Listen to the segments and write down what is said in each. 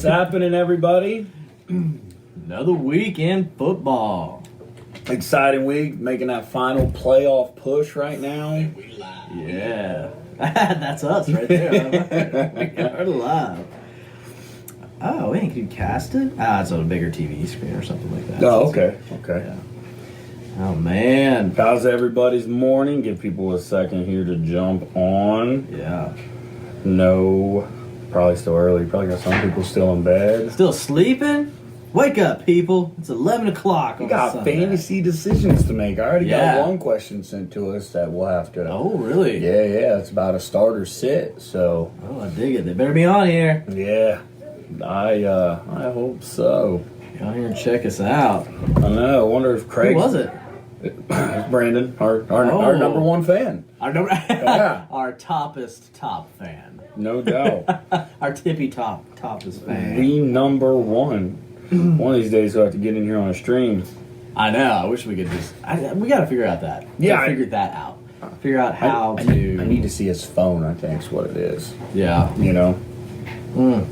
What's happening, everybody? Another week in football. Exciting week, making that final playoff push right now. Yeah. That's us right there. We are live. Oh, we ain't cast it? It's on a bigger TV screen or something like that. Oh, okay. Yeah. Oh, man. How's everybody's morning? Give people a second here to jump on. Yeah. No, probably still early. Probably got some people still in bed. Still sleeping? Wake up, people. It's 11 o'clock We on got Sunday. fantasy decisions to make. I already Yeah. got one question sent to us that we'll have to... Oh, really? Yeah, it's about a starter sit, so... Oh, I dig it. They better be on here. Yeah, I hope so. Get on here and check us out. I know, I wonder if Craig... Who was it? Brandon, our number one fan. Yeah. Our toppest top fan. No doubt. Our tippy toppest fan. The number one. One of these days we'll have to get in here on a stream. I know. I wish we could just. We got to figure out that. Yeah, Figure that out. Figure out how I to. need to see his phone, I think is what it is. Yeah. You know?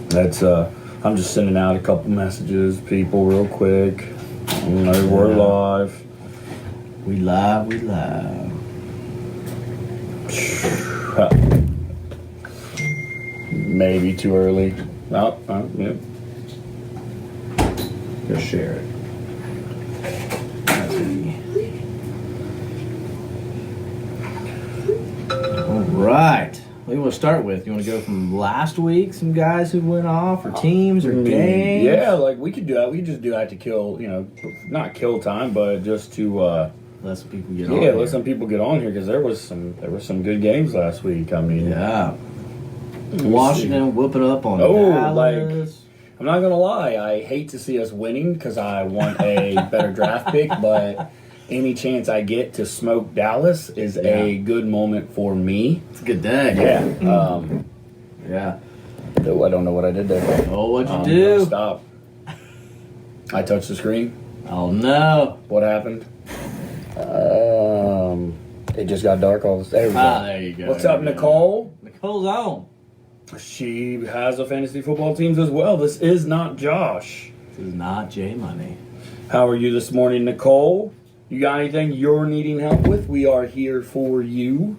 That's, I'm just sending out a couple messages, people, real quick. You know, we're live. We live. Maybe too early. Yeah. Just share it. All right. What do you want to start with? You want to go from last week? Some guys who went off, or teams, or games? Yeah, like we could do that. We could just do that to kill, not kill time, but just to Let some people get on. yeah, let some people get on here because there were some good games last week. I mean, Yeah. Washington whooping up on Oh, Dallas. I'm not gonna lie, I hate to see us winning because I want a better draft pick, but any chance I get to smoke Dallas is a good moment for me. It's a good day. Yeah. Yeah. Though I don't know what I did there. Oh, what'd you do? Stop. I touched the screen. Oh, no. What happened? It just got dark all this. There we go. There you go. What's up, Nicole? Nicole's on. She has a fantasy football teams as well. This is not Josh. This is not J Money. How are you this morning, Nicole? You got anything you're needing help with? We are here for you.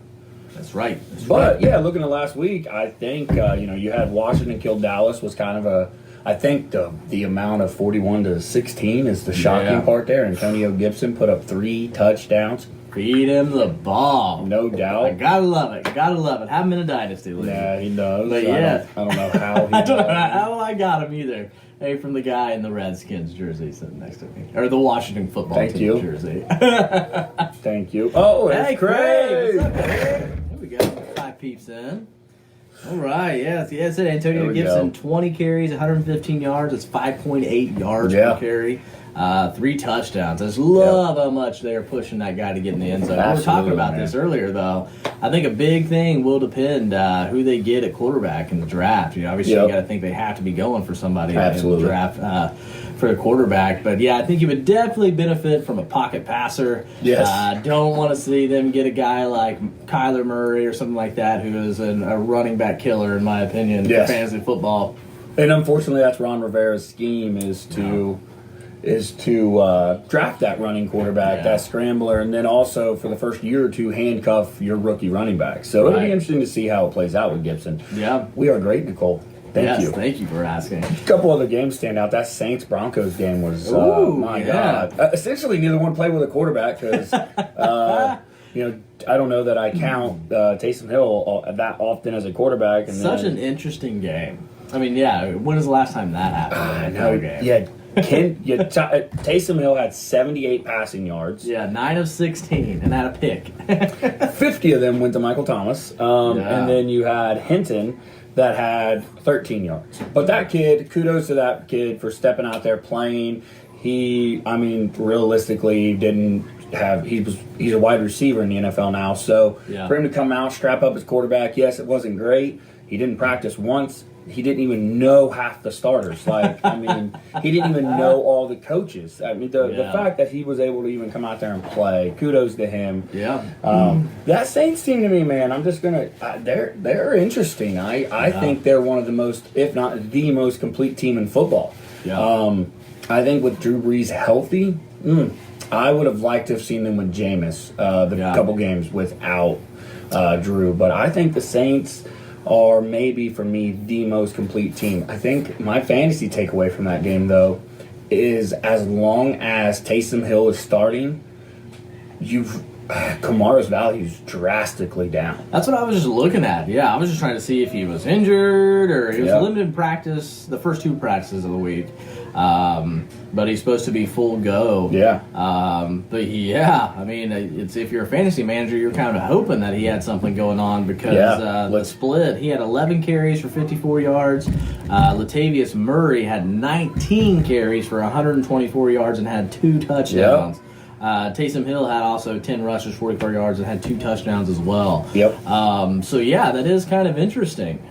That's right. But yeah, looking at last week, I think you had Washington kill Dallas was kind of a. I think the amount of 41-16 is the shocking part there. Antonio Gibson put up 3 touchdowns. Feed him the ball. No doubt. I gotta love it. Have him in a dynasty league. Yeah, he does. But yeah. I don't know how he I don't know does. how I got him either. Hey, from the guy in the Redskins jersey sitting next to me. Or the Washington football Thank team you. jersey. Thank you. Oh, Hey, it's Craig. What's up, Craig? There we go. 5 peeps in. All right, it said There Antonio we Gibson, go. 20 carries, 115 yards. It's 5.8 yards Yeah. per carry. 3 touchdowns. I just love how much they're pushing that guy to get in the end zone. We were talking Absolutely, about man. this earlier, though. I think a big thing will depend who they get at quarterback in the draft. Obviously, Yep. you got to think they have to be going for somebody Absolutely. in the draft for a quarterback. But yeah, I think you would definitely benefit from a pocket passer. Yes. Don't want to see them get a guy like Kyler Murray or something like that, who is a running back killer, in my opinion, Yes. for fantasy football. And unfortunately, that's Ron Rivera's scheme is to draft that running quarterback, that scrambler, and then also for the first year or two handcuff your rookie running back. So it'll be interesting to see how it plays out with Gibson. Yeah. We are great, Nicole. Thank you. Thank you for asking. A couple other games stand out. That Saints-Broncos game was, God. Essentially, neither one played with a quarterback because, I don't know that I count Taysom Hill that often as a quarterback. And Such an interesting game. I mean, when was the last time that happened? Game? Yeah. Taysom Hill had 78 passing yards. Yeah, 9 of 16 and had a pick. 50 of them went to Michael Thomas. And then you had Hinton that had 13 yards. But that kid, kudos to that kid for stepping out there playing. Realistically, he's a wide receiver in the NFL now. So for him to come out, strap up his quarterback, yes, it wasn't great. He didn't practice once. he didn't even know half the starters. Like, I mean, he didn't even know all the coaches. I mean, the fact that he was able to even come out there and play, kudos to him. Yeah. That Saints team to me, man, I'm just gonna. They're interesting. I think they're one of the most, if not the most complete team in football. Yeah. I think with Drew Brees healthy, I would have liked to have seen them with Jameis couple games without Drew. But I think the Saints are maybe, for me, the most complete team. I think my fantasy takeaway from that game, though, is as long as Taysom Hill is starting, Kamara's value is drastically down. That's what I was just looking at. Yeah, I was just trying to see if he was injured or he was limited in practice, the first 2 practices of the week. But he's supposed to be full go. Yeah. But yeah, I mean, it's if you're a fantasy manager, you're kind of hoping that he had something going on because the split, he had 11 carries for 54 yards. Latavius Murray had 19 carries for 124 yards and had 2 touchdowns. Yep. Taysom Hill had also 10 rushes, 44 yards, and had 2 touchdowns as well. Yep. So yeah, that is kind of interesting.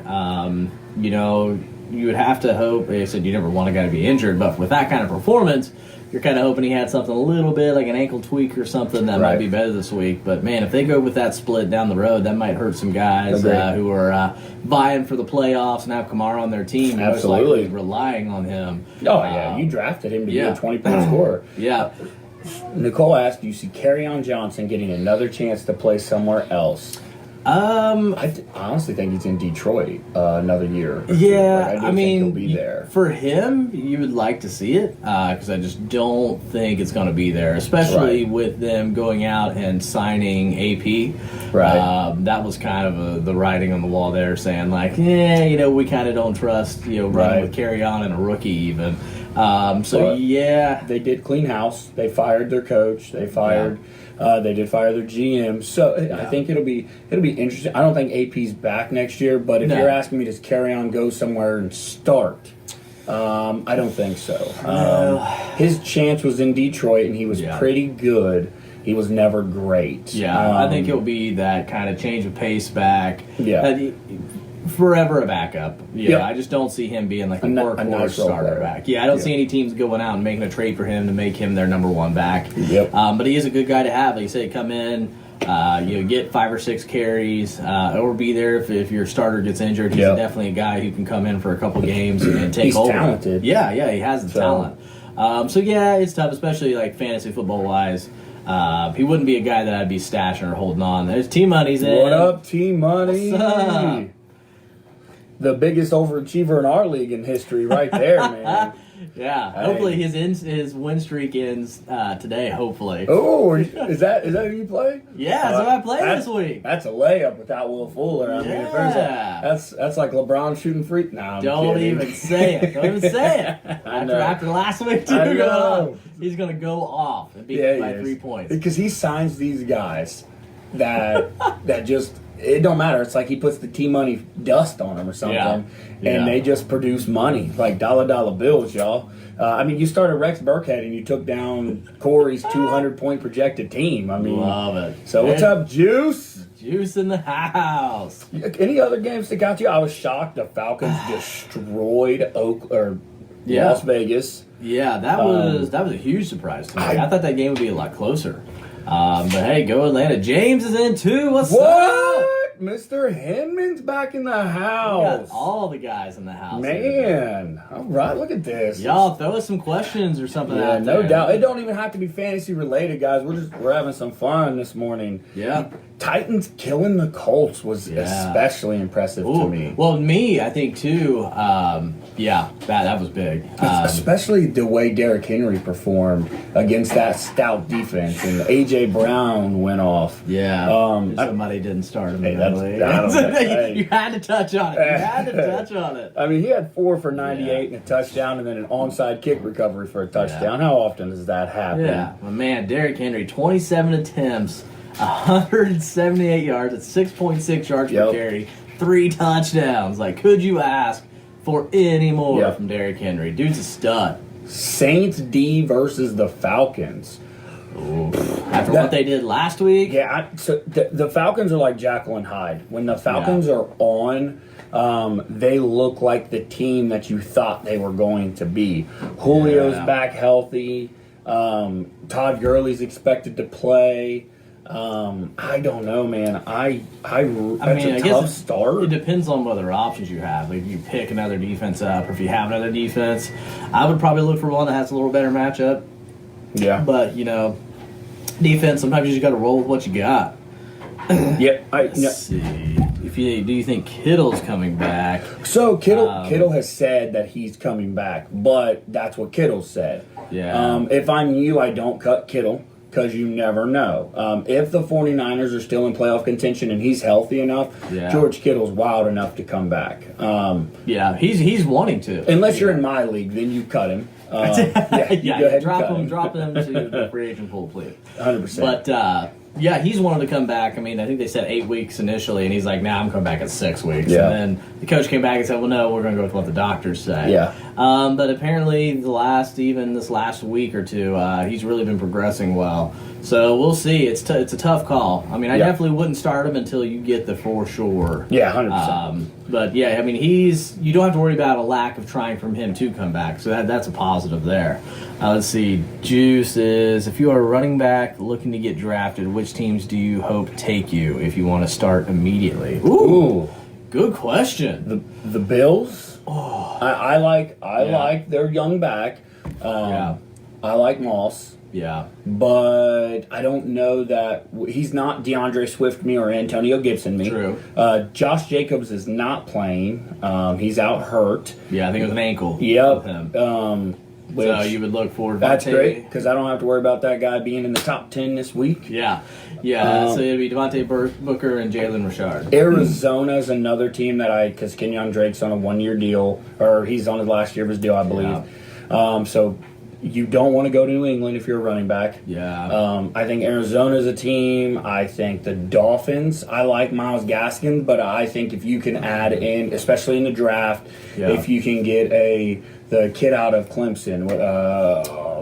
You know, you would have to hope. They said you never want a guy to be injured, but with that kind of performance, you're kind of hoping he had something a little bit like an ankle tweak or something that might be better this week. But man, if they go with that split down the road, that might hurt some guys who are vying for the playoffs and have Kamara on their team. Absolutely, relying on him. Oh yeah, you drafted him to be a 20-point scorer. Yeah. Nicole asked, do you see Kerryon Johnson getting another chance to play somewhere else? I honestly think he's in Detroit another year. Yeah, I mean, think he'll be there. For him, you would like to see it because I just don't think it's going to be there, especially with them going out and signing AP. Right. That was kind of the writing on the wall there, saying like, we kind of don't trust running with Kerryon and a rookie even. They did clean house. They fired their coach. They fired. They did fire their GM. So I think it'll be interesting. I don't think AP's back next year, but if you're asking me, does Kerryon go somewhere and start? I don't think so. His chance was in Detroit, and he was pretty good. He was never great. Yeah, I think he'll be that kind of change of pace back. Yeah. Forever a backup. I just don't see him being like a workhorse starter back. I don't see any teams going out and making a trade for him to make him their number 1 back. But he is a good guy to have. Like you say, come in, get 5 or 6 carries, or be there if your starter gets injured. He's definitely a guy who can come in for a couple games and take over. He's talented. Yeah, he has the talent. It's tough, especially like fantasy football wise. He wouldn't be a guy that I'd be stashing or holding on. There's T-Money's in. What up, T-Money? What's up? The biggest overachiever in our league in history, right there, man. Hopefully his win streak ends today. Hopefully. Oh, is that who you play? Yeah, that's who I played this week. That's a layup without Will Fuller. I mean, if that's like LeBron shooting free. No, Don't even say it. Don't even say it. After last week, too, he's gonna go off and beat by 3 points because he signs these guys that just. It don't matter. It's like he puts the T-Money dust on them or something, and they just produce money, like dollar bills, y'all. I mean, you started Rex Burkhead and you took down Corey's 200-point projected team. I mean, love it. So what's up, Juice? Juice in the house. Any other games that got you? I was shocked the Falcons destroyed Las Vegas. Yeah, that was a huge surprise to me. I thought that game would be a lot closer. But hey, go Atlanta. James is in too. What's up? Mr. Hinman's back in the house. We got all the guys in the house. Man. All right, look at this. Y'all throw us some questions or something out there. No doubt. It don't even have to be fantasy related, guys. We're having some fun this morning. Yeah. Titans killing the Colts was especially impressive to me. Well, me, I think too. That was big. Especially the way Derrick Henry performed against that stout defense, and A.J. Brown went off. Yeah. Somebody didn't start him. You had to touch on it. I mean, he had 4 for 98 and a touchdown, and then an onside kick recovery for a touchdown. How often does that happen? Yeah. Well, man, Derrick Henry, 27 attempts. 178 yards at 6.6 yards per carry, 3 touchdowns. Like, could you ask for any more from Derrick Henry? Dude's a stud. Saints D versus the Falcons. After what they did last week? Yeah, so the Falcons are like Jekyll and Hyde. When the Falcons are on, they look like the team that you thought they were going to be. Julio's back healthy. Todd Gurley's expected to play. I don't know, man. That's a tough start. It depends on what other options you have. Like, if you pick another defense up, or if you have another defense, I would probably look for one that has a little better matchup. Yeah. But, defense, sometimes you just got to roll with what you got. Yep. Let's see. Do you think Kittle's coming back? So Kittle has said that he's coming back, but that's what Kittle said. Yeah. If I'm you, I don't cut Kittle because you never know. If the 49ers are still in playoff contention and he's healthy enough, George Kittle's wild enough to come back. He's wanting to. Unless you're in my league, then you cut him. Go ahead drop him to the free agent pool, please. 100%. But he's wanted to come back. I mean, I think they said 8 weeks initially, and he's like, "Nah, I'm coming back at 6 weeks." Yeah. And then the coach came back and said, "Well, no, we're going to go with what the doctors say." Yeah. But apparently, this last week or two, he's really been progressing well. So we'll see. It's a tough call. I mean, I definitely wouldn't start him until you get the for sure. Yeah, 100%. But I mean, you don't have to worry about a lack of trying from him to come back. So that's a positive there. Let's see. Juice is, if you are a running back looking to get drafted, which teams do you hope take you if you want to start immediately? Ooh. Good question. The Bills. Oh. I like their young back. I like Moss. Yeah. But I don't know that he's not DeAndre Swift me or Antonio Gibson me. True. Josh Jacobs is not playing. He's out hurt. Yeah, I think it was an ankle. Yep. With him. So you would look forward to that's great because I don't have to worry about that guy being in the top 10 this week. Yeah. So it'd be Devontae Booker and Jalen Richard. Arizona's another team because Kenyon Drake's on a 1-year deal, or he's on his last year of his deal, I believe. Yeah. So you don't want to go to New England if you're a running back. Yeah. I think Arizona's a team. I think the Dolphins. I like Myles Gaskin, but I think if you can add in, especially in the draft, if you can get the kid out of Clemson,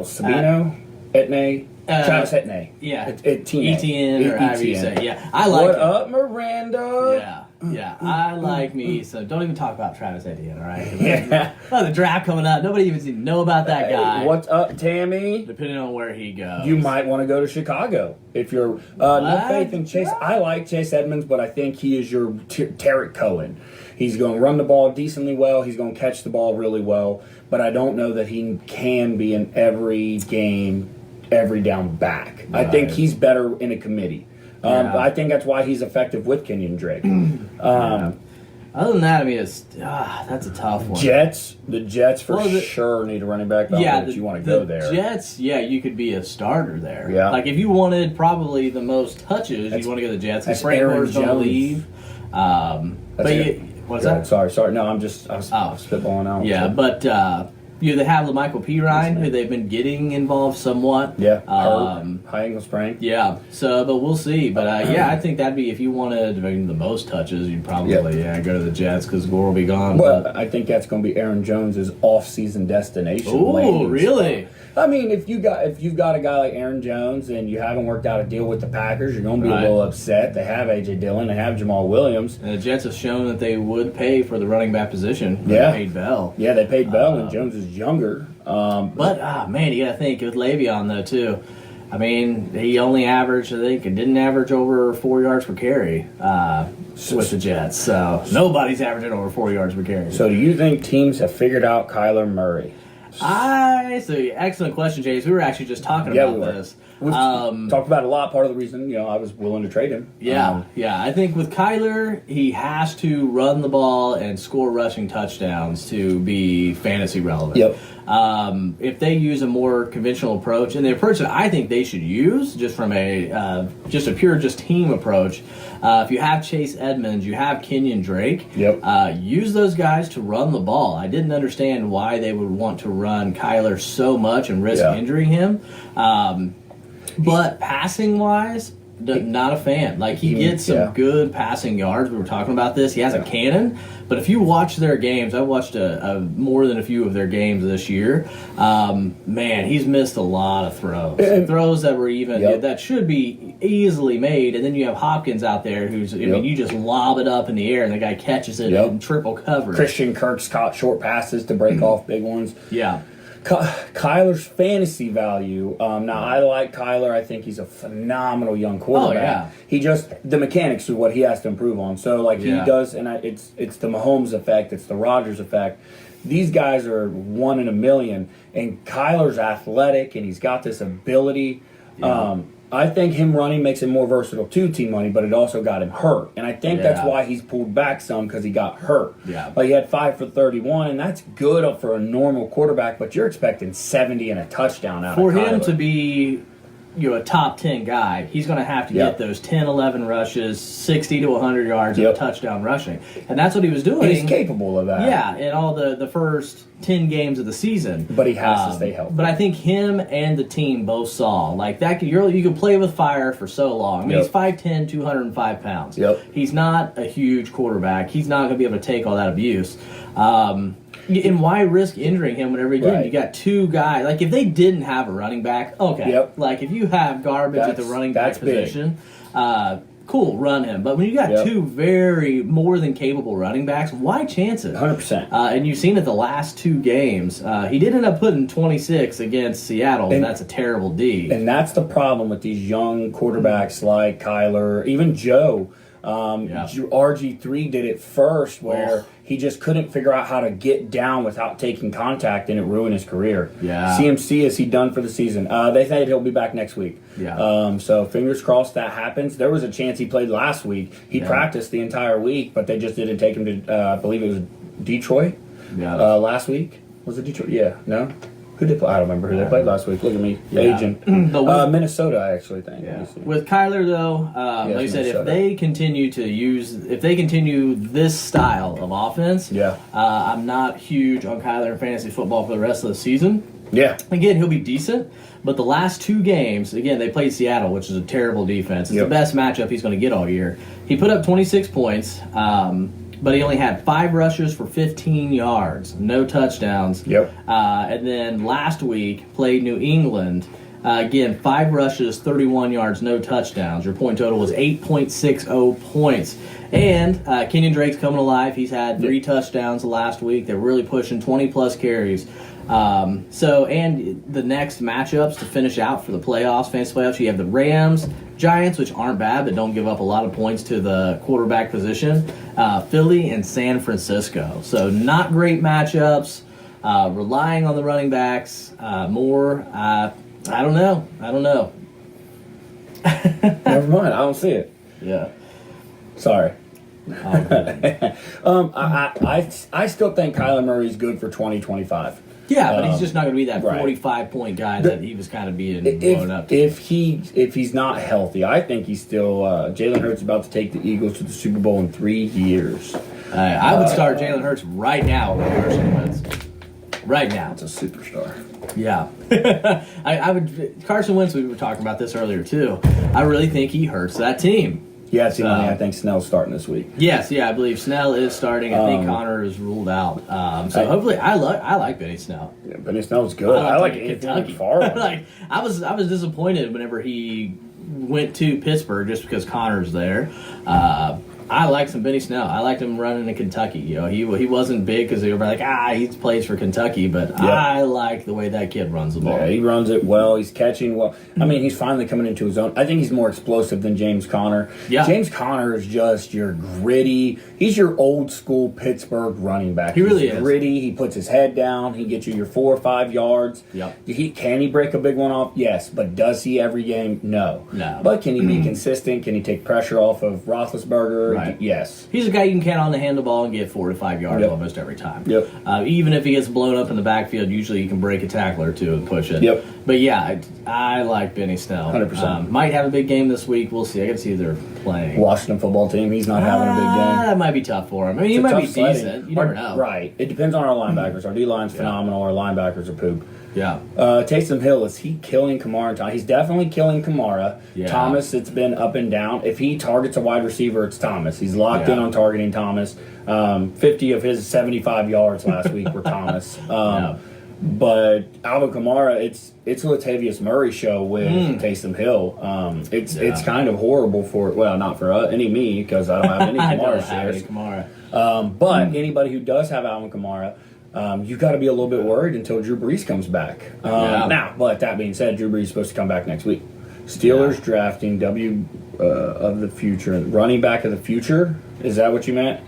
Sabino, Etne. Travis Etienne. Yeah. Etienne, or however you say. Yeah. I like What up, Miranda? Yeah. I like me. So don't even talk about Travis Etienne, all right? The draft coming up. Nobody even seems to know about that guy. What's up, Tammy? Depending on where he goes. You might want to go to Chicago if you're no faith in Chase. I like Chase Edmonds, but I think he is your Tarek Cohen. He's going to run the ball decently well. He's going to catch the ball really well. But I don't know that he can be in every game, every down back. Right. I think he's better in a committee. I think that's why he's effective with Kenyon Drake. Other than that, I mean, that's a tough one. The Jets sure need a running back. If you want to go there. Jets, you could be a starter there. Yeah. Like if you wanted probably the most touches, you'd want to go to the Jets. Because Frank Gore's going to leave. What's that? Sorry. No, I was spitballing out. Yeah, but they have LaMichael Pirine, who they've been getting involved somewhat. Yeah, high ankle sprain. Yeah, but we'll see. But I think that'd be, if you wanted the most touches, you'd probably go to the Jets because Gore will be gone. Well, I think that's going to be Aaron Jones's off-season destination. Oh, really? Spot. I mean, if you've got a guy like Aaron Jones and you haven't worked out a deal with the Packers, you're going to be a little upset. They have A.J. Dillon, they have Jamal Williams. And the Jets have shown that they would pay for the running back position. They paid Bell. Yeah, they paid Bell, and Jones is younger. But man, you got to think with Le'Veon though too. I mean, he only averaged, I think, it didn't average over 4 yards per carry with the Jets. So nobody's averaging over 4 yards per carry. So do you think teams have figured out Kyler Murray? Excellent question, James. We were actually just talking about this. We've talked about it a lot. Part of the reason, I was willing to trade him. I think with Kyler, he has to run the ball and score rushing touchdowns to be fantasy relevant. Yep. If they use a more conventional approach, and the approach that I think they should use, just from a pure team approach, if you have Chase Edmonds, you have Kenyon Drake. Yep. Use those guys to run the ball. I didn't understand why they would want to run Kyler so much and risk injuring him. But passing wise, Not a fan. Like, he gets some good passing yards. We were talking about this. He has a cannon. But if you watch their games, I watched more than a few of their games this year. Man, he's missed a lot of throws. Throws that were even that should be easily made. And then you have Hopkins out there who's, I mean, you just lob it up in the air and the guy catches it in triple coverage. Christian Kirk's caught short passes to break off big ones. Yeah. Kyler's fantasy value. Now, I like Kyler. I think he's a phenomenal young quarterback. He just, the mechanics is what he has to improve on. So, like, he does, and it's the Mahomes effect. It's the Rodgers effect. These guys are 1 in a million, and Kyler's athletic, and he's got this ability. I think him running makes him more versatile to Team Money, but it also got him hurt. And I think that's why he's pulled back some, because he got hurt. Yeah. Like, he had 5 for 31, and that's good for a normal quarterback, but you're expecting 70 and a touchdown out of Kyler. For him to be a top 10 guy, he's going to have to get those 10, 11 rushes, 60 to 100 yards of touchdown rushing. And that's what he was doing. And he's capable of that. Yeah, in all the first 10 games of the season. But he has to stay healthy. But I think him and the team both saw, like, that you can play with fire for so long. I mean, he's 5'10", 205 pounds. He's not a huge quarterback. He's not going to be able to take all that abuse. And why risk injuring him whenever you do? You got two guys. Like, if they didn't have a running back, okay. Like, if you have garbage at the running back position, cool, run him. But when you got two very more than capable running backs, why chance it? 100%. And you've seen it the last two games. He did end up putting 26 against Seattle, and that's a terrible D. And that's the problem with these young quarterbacks like Kyler, even Joe. RG3 did it first, where he just couldn't figure out how to get down without taking contact, and it ruined his career. CMC, is he done for the season? They say he'll be back next week. So fingers crossed that happens. There was a chance he played last week. He practiced the entire week, but they just didn't take him to, I believe it was Detroit last week. Was it Detroit? Yeah. No? Who did play? I don't remember who they played last week. Look at me, agent. Minnesota, I actually think. With Kyler, though, like I said, if they continue this style of offense, I'm not huge on Kyler in fantasy football for the rest of the season. Again, he'll be decent, but the last two games, again, they played Seattle, which is a terrible defense. It's the best matchup he's going to get all year. He put up 26 points. But he only had 5 rushes for 15 yards, no touchdowns. And then last week, played New England. Again, 5 rushes, 31 yards, no touchdowns. Your point total was 8.60 points. And Kenyon Drake's coming alive. He's had 3 touchdowns last week. They're really pushing 20-plus carries. And the next matchups to finish out for the fantasy playoffs, you have the Rams, Giants, which aren't bad, but don't give up a lot of points to the quarterback position, Philly, and San Francisco. So not great matchups, relying on the running backs more. I don't know. Never mind. I don't see it. Sorry. I still think Kyler Murray's good for 2025. But he's just not going to be that 45-point guy that he was kind of being blown up to. If he's not healthy, I think he's still Jalen Hurts about to take the Eagles to the Super Bowl in 3 years. I would start Jalen Hurts right now with Carson Wentz. Right now. It's a superstar. I would. Carson Wentz, we were talking about this earlier too. I really think he hurts that team. I think Snell's starting this week. I believe Snell is starting. I think Connor is ruled out. Hopefully, I like Benny Snell. Benny Snell's good. I like Kentucky. I was disappointed whenever he went to Pittsburgh just because Connor's there. I like some Benny Snell. I liked him running in Kentucky. He wasn't big because they were like, he plays for Kentucky, but I like the way that kid runs the ball. He runs it well. He's catching well. I mean, he's finally coming into his own. I think he's more explosive than James Conner. James Conner is just your gritty. He's your old school Pittsburgh running back. He really is gritty. He puts his head down. He gets you your 4 or 5 yards. Can he break a big one off? Yes, but does he every game? No. But can he be consistent? Can he take pressure off of Roethlisberger? Yes. He's a guy you can count on to hand the ball and get 4 to 5 yards almost every time. Even if he gets blown up in the backfield, usually you can break a tackle or two and push it. But I like Benny Snell. 100%. Might have a big game this week. We'll see. I got to see if they're playing. Washington football team. He's not having a big game. That might be tough for him. I mean, he might be decent. You never know. Right. It depends on our linebackers. Our D-line's phenomenal. Our linebackers are poop. Yeah. Taysom Hill, is he killing Kamara and Thomas? He's definitely killing Kamara. Yeah. Thomas, it's been up and down. If he targets a wide receiver, it's Thomas. He's locked in on targeting Thomas. 50 of his 75 yards last week were Thomas. But Alvin Kamara, it's a Latavius Murray show with Taysom Hill. It's kind of horrible not for me because I don't have any Kamara shares. But anybody who does have Alvin Kamara, you've got to be a little bit worried until Drew Brees comes back. Now, but that being said, Drew Brees is supposed to come back next week. Steelers drafting of the future, running back of the future. Is that what you meant?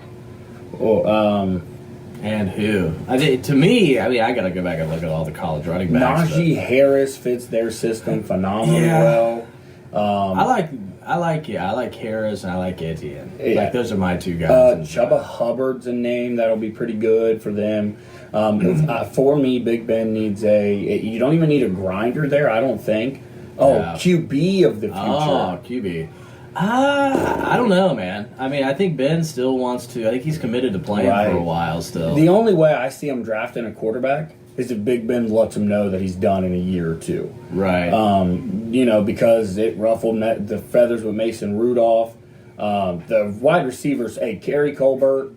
And who? To me, I got to go back and look at all the college running backs. Najee Harris fits their system phenomenally well. I like Harris and I like Etienne. Like those are my two guys. Chuba Hubbard's a name that'll be pretty good for them. For me, Big Ben needs you don't even need a grinder there, I don't think. QB of the future. Oh, QB. I don't know, man. I mean, I think Ben still wants to. I think he's committed to playing for a while still. The only way I see him drafting a quarterback is if Big Ben lets him know that he's done in a year or two. Right. Because it ruffled the feathers with Mason Rudolph. The wide receivers, Kerry Colbert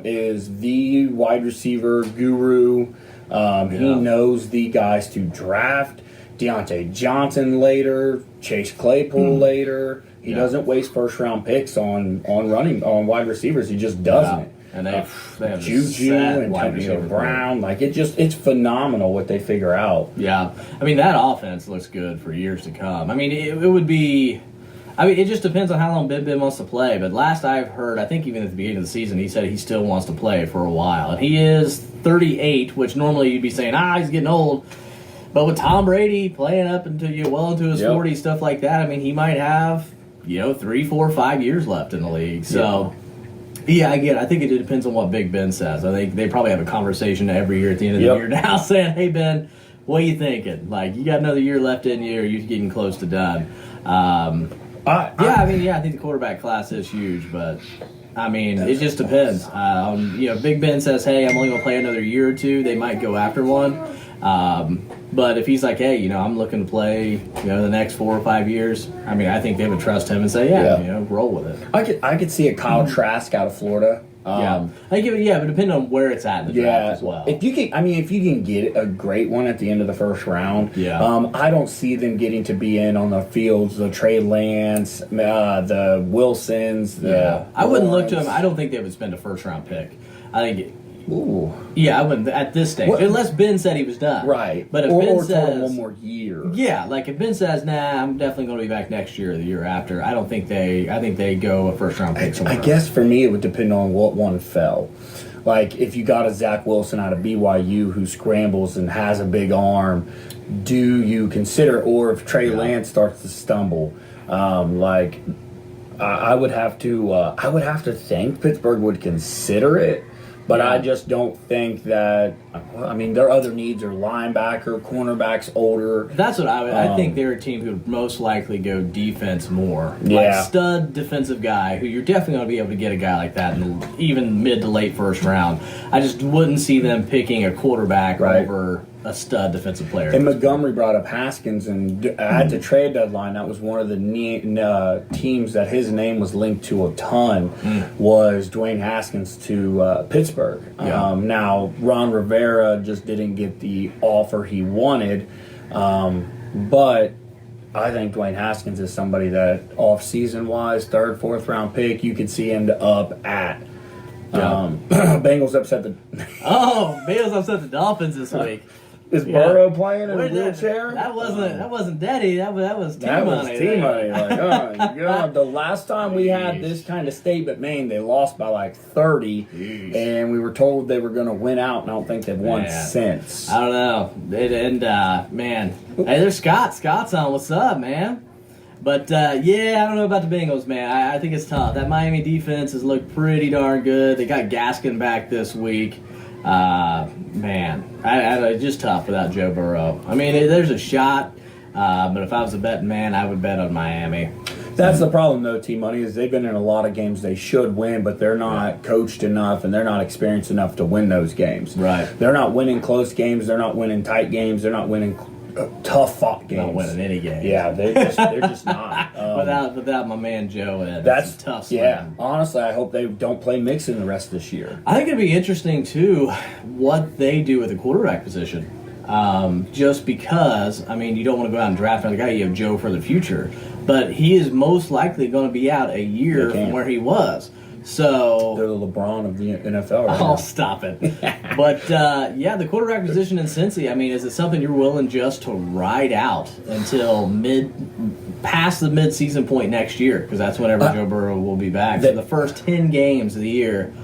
is the wide receiver guru. He knows the guys to draft. Deontay Johnson later, Chase Claypool later. He doesn't waste first-round picks on wide receivers. He just doesn't. And they have Juju and Antonio Brown. It's phenomenal what they figure out. Yeah. I mean, that offense looks good for years to come. I mean, it would be... I mean, it just depends on how long Ben wants to play. But last I've heard, I think even at the beginning of the season, he said he still wants to play for a while. And he is 38, which normally you'd be saying, he's getting old. But with Tom Brady playing up into his 40s, stuff like that, I mean, he might have... 3, 4, 5 years left in the league. So, I think it depends on what Big Ben says. I think they probably have a conversation every year at the end of the year now saying, hey, Ben, what are you thinking? Like, you got another year left in you or you're getting close to done. I think the quarterback class is huge, but... I mean, it just depends. Big Ben says, hey, I'm only going to play another year or two. They might go after one. But if he's like, hey, I'm looking to play, the next 4 or 5 years, I mean, I think they would trust him and say, roll with it. I could see a Kyle Trask out of Florida. I think but depending on where it's at in the draft as well. If you can get a great one at the end of the first round, I don't see them getting to be in on the fields, the Trey Lance, the Wilsons. I wouldn't look to them. I don't think they would spend a first round pick. I think. Ooh. Yeah, I wouldn't at this stage. Unless Ben said he was done. Right. But if Ben says one more year. Yeah, like if Ben says, I'm definitely going to be back next year or the year after, I think they go a first round pick somewhere. I guess for me it would depend on what one fell. Like if you got a Zach Wilson out of BYU who scrambles and has a big arm, do you consider, or if Trey Lance starts to stumble, I would have to think Pittsburgh would consider it. But I just don't think that. I mean, their other needs are linebacker, cornerbacks, older. That's what I think. They're a team who would most likely go defense more. Yeah. Like stud defensive guy who you're definitely going to be able to get a guy like that in even mid to late first round. I just wouldn't see them picking a quarterback over a stud defensive player. And Montgomery brought up Haskins, and at the trade deadline, that was one of the teams that his name was linked to a ton, was Dwayne Haskins to Pittsburgh. Now, Ron Rivera just didn't get the offer he wanted, but I think Dwayne Haskins is somebody that off-season wise, 3rd, 4th round pick, you could see him to up at. Bengals upset the Dolphins this week. Is Burrow playing in a wheelchair? That wasn't Daddy. That was T-Money. That was T-Money. God. The last time we had this kind of state at Maine, they lost by like 30, and we were told they were going to win out, and I don't think they've won since. I don't know. Man. Hey, there's Scott. Scott's on. What's up, man? But, I don't know about the Bengals, man. I think it's tough. That Miami defense has looked pretty darn good. They got Gaskin back this week. It's just tough without Joe Burrow. I mean, there's a shot, but if I was a betting man, I would bet on Miami. That's the problem, though, T-Money, is they've been in a lot of games they should win, but they're not coached enough and they're not experienced enough to win those games. Right. They're not winning close games. They're not winning tight games. They're not winning tough fought games. Not winning any game. Yeah, they're just not. Without my man Joe in, that's a tough. Yeah, honestly, I hope they don't play Mixon the rest of this year. I think it'd be interesting too what they do with the quarterback position. Just because, I mean, you don't want to go out and draft another guy. You have Joe for the future, but he is most likely going to be out a year from where he was. So they're the LeBron of the NFL right now. Stop it. But the quarterback position in Cincy, I mean, is it something you're willing just to ride out until past the mid-season point next year? Because that's whenever Joe Burrow will be back. So the first 10 games of the year,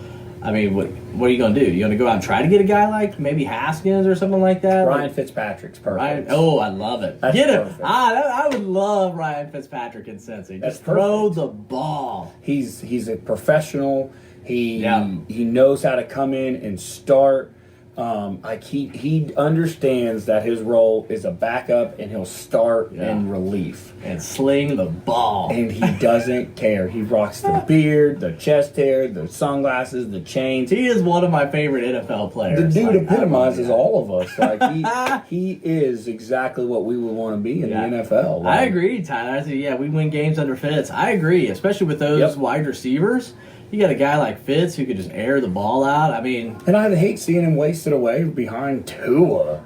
I mean, what are you going to do? You going to go out and try to get a guy like maybe Haskins or something like that? Ryan Fitzpatrick's perfect. I love it. That's get him. Perfect. I would love Ryan Fitzpatrick in Cincy. Just throw the ball. He's a professional. He knows how to come in and start. He understands that his role is a backup, and he'll start in relief and sling the ball. And he doesn't care. He rocks the beard, the chest hair, the sunglasses, the chains. He is one of my favorite NFL players. The dude epitomizes all of us. Like he is exactly what we would want to be in the NFL. Like, I agree, Tyler. I say, we win games under Fitz. I agree, especially with those wide receivers. You got a guy like Fitz who could just air the ball out. I mean, and I'd hate seeing him wasted away behind Tua.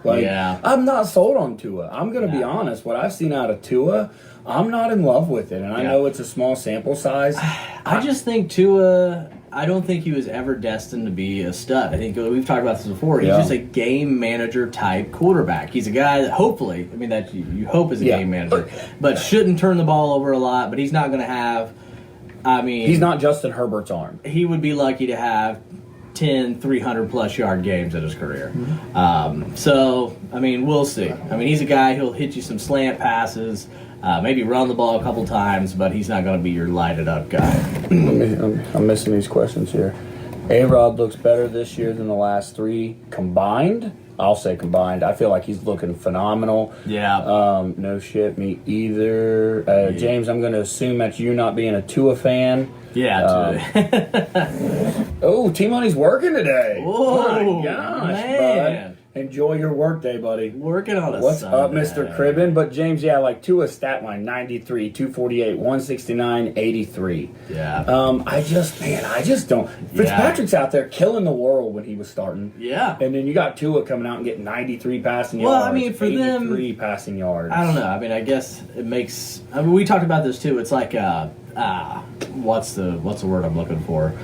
I'm not sold on Tua. I'm going to be honest. What I've seen out of Tua, I'm not in love with it. And I know it's a small sample size. I just think Tua, I don't think he was ever destined to be a stud. I think we've talked about this before. He's just a game manager type quarterback. He's a guy that hopefully, I mean, that you hope is a game manager, but shouldn't turn the ball over a lot. But he's not going to have. I mean, he's not Justin Herbert's arm. He would be lucky to have 10 300-plus yard games in his career. Mm-hmm. So, I mean, we'll see. I mean, he's a guy who'll hit you some slant passes, maybe run the ball a couple times, but he's not going to be your lighted-up guy. I'm missing these questions here. A-Rod looks better this year than the last 3 combined. I'll say combined. I feel like he's looking phenomenal. Yeah. No shit, me either. James, I'm going to assume that you not being a Tua fan. Yeah. T-Money's working today. Whoa, my gosh, man. Bud. Enjoy your work day, buddy. Working on a What's Sunday. up, Mr. Cribbin? But James, like Tua's stat line, 93, 248, 169, 83. Yeah. I just don't. Fitzpatrick's out there killing the world when he was starting. Yeah. And then you got Tua coming out and getting 93 passing yards. Well, I mean, for 83 passing yards. I don't know. I mean, I guess it makes. I mean, we talked about this too. It's like what's the word I'm looking for?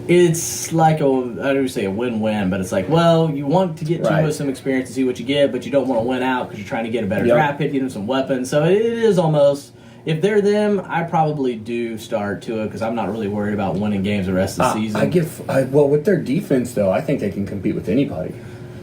It's like I don't say a win-win, but it's like, well, you want to get Tua some experience to see what you get, but you don't want to win out because you're trying to get a better draft pick, get him some weapons. So it is almost, if they're them, I probably do start Tua because I'm not really worried about winning games the rest of the season. Well, with their defense, though, I think they can compete with anybody.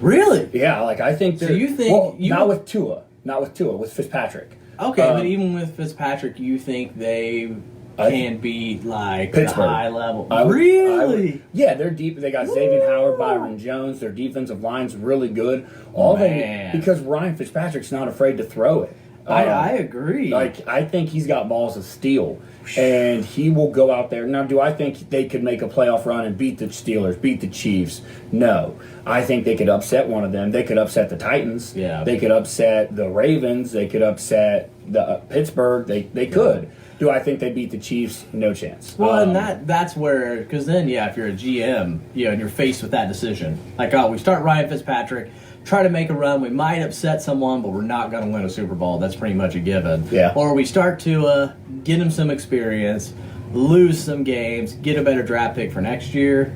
Really? Yeah, I think they're... So you think... not with Tua, with Fitzpatrick. Okay, but even with Fitzpatrick, you think they... can be like Pittsburgh. high level. Really? Yeah, they're deep. They got Xavier Howard, Byron Jones. Their defensive line's really good. Because Ryan Fitzpatrick's not afraid to throw it. I agree. I think he's got balls of steel, and he will go out there. Now, do I think they could make a playoff run and beat the Steelers, beat the Chiefs? No. I think they could upset one of them. They could upset the Titans. Yeah. They could upset the Ravens. They could upset the Pittsburgh. They could. Do I think they beat the Chiefs? No chance. Well, and that's where, because then, if you're a GM, and you're faced with that decision, like, we start Ryan Fitzpatrick, try to make a run, we might upset someone, but we're not going to win a Super Bowl. That's pretty much a given. Yeah. Or we start to get him some experience, lose some games, get a better draft pick for next year.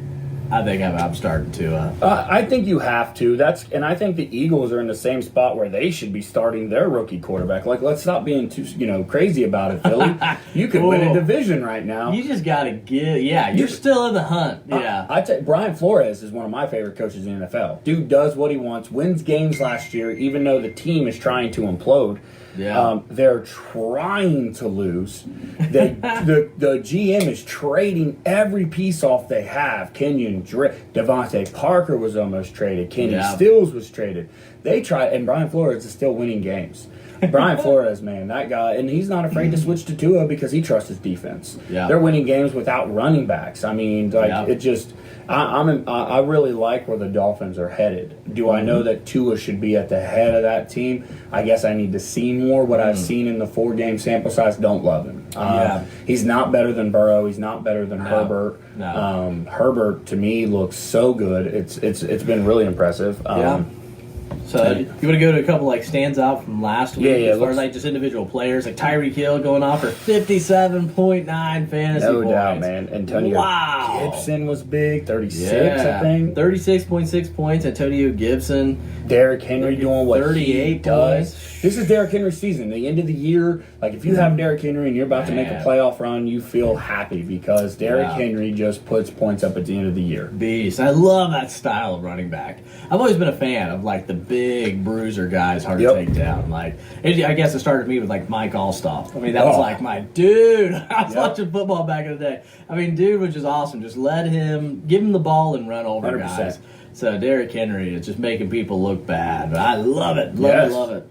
I think I'm starting to. I think you have to. And I think the Eagles are in the same spot where they should be starting their rookie quarterback. Like, let's stop being too, crazy about it, Philly. You could win a division right now. You just got to get. Yeah, you're still in the hunt. Yeah. I tell you, Brian Flores is one of my favorite coaches in the NFL. Dude does what he wants. Wins games last year, even though the team is trying to implode. Yeah. They're trying to lose. The GM is trading every piece off they have. Kenyon Drake, Devontae Parker was almost traded. Kenny Stills was traded. They tried, and Brian Flores is still winning games. Brian Flores, man, that guy, and he's not afraid to switch to Tua because he trusts his defense. Yeah. They're winning games without running backs. I mean, like it just. I really like where the Dolphins are headed. Do I know that Tua should be at the head of that team? I guess I need to see more. What I've seen in the 4-game sample size, don't love him. He's not better than Burrow. He's not better than Herbert. No. Herbert to me looks so good. It's been really impressive. So you want to go to a couple like stands out from last week as far as like just individual players like Tyreek Hill going off for 57.9 fantasy no points. Doubt, man. Antonio Gibson was big, 36, I think. 36.6 points. Antonio Gibson. Derrick Henry doing what 38 points. This is Derrick Henry's season. The end of the year, like if you have Derrick Henry and you're about to make a playoff run, you feel happy because Derrick Henry just puts points up at the end of the year. Beast. I love that style of running back. I've always been a fan of like the big bruiser guys, hard to take down. Like I guess it started me with like Mike Allstott. I mean, that was like my dude. I was watching football back in the day. I mean, dude was just awesome. Just let him, give him the ball and run over 100%. Guys. So Derrick Henry is just making people look bad. But I love it. Love it.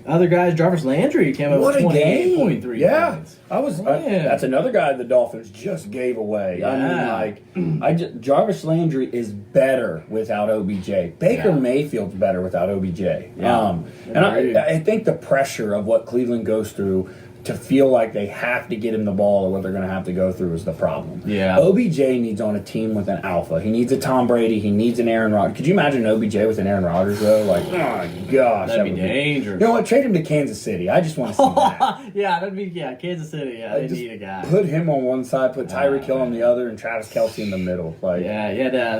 Other guys, Jarvis Landry came up with 28.3 points. That's another guy the Dolphins just gave away. I mean, Jarvis Landry is better without OBJ. Baker Mayfield's better without OBJ. And I think the pressure of what Cleveland goes through to feel like they have to get him the ball or what they're going to have to go through is the problem. Yeah. OBJ needs on a team with an alpha. He needs a Tom Brady. He needs an Aaron Rodgers. Could you imagine OBJ with an Aaron Rodgers, though? Like, oh, my gosh. That'd be dangerous. You know what? Trade him to Kansas City. I just want to see that. That'd be, Kansas City. Yeah, they need a guy. Put him on one side, put Tyreek Hill on the other, and Travis Kelce in the middle. Like,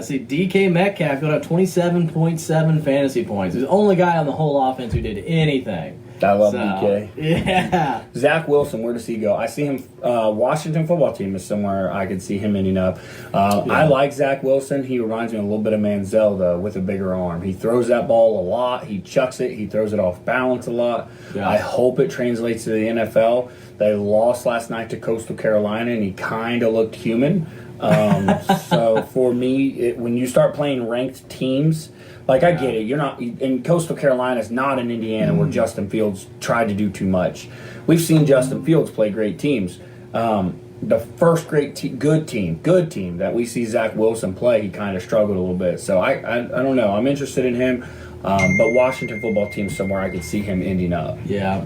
see, DK Metcalf got up 27.7 fantasy points. He's the only guy on the whole offense who did anything. I love DK. Yeah. Zach Wilson, where does he go? I see him, Washington football team is somewhere I could see him ending up. I like Zach Wilson. He reminds me a little bit of Manziel, though, with a bigger arm. He throws that ball a lot. He chucks it. He throws it off balance a lot. Yeah. I hope it translates to the NFL. They lost last night to Coastal Carolina, and he kind of looked human. So for me, when you start playing ranked teams, like, I get it. You're not in Coastal Carolina is not in Indiana where Justin Fields tried to do too much. We've seen Justin Fields play great teams. The first good team that we see Zach Wilson play, he kind of struggled a little bit. So I don't know. I'm interested in him. But Washington football team somewhere I could see him ending up. Yeah.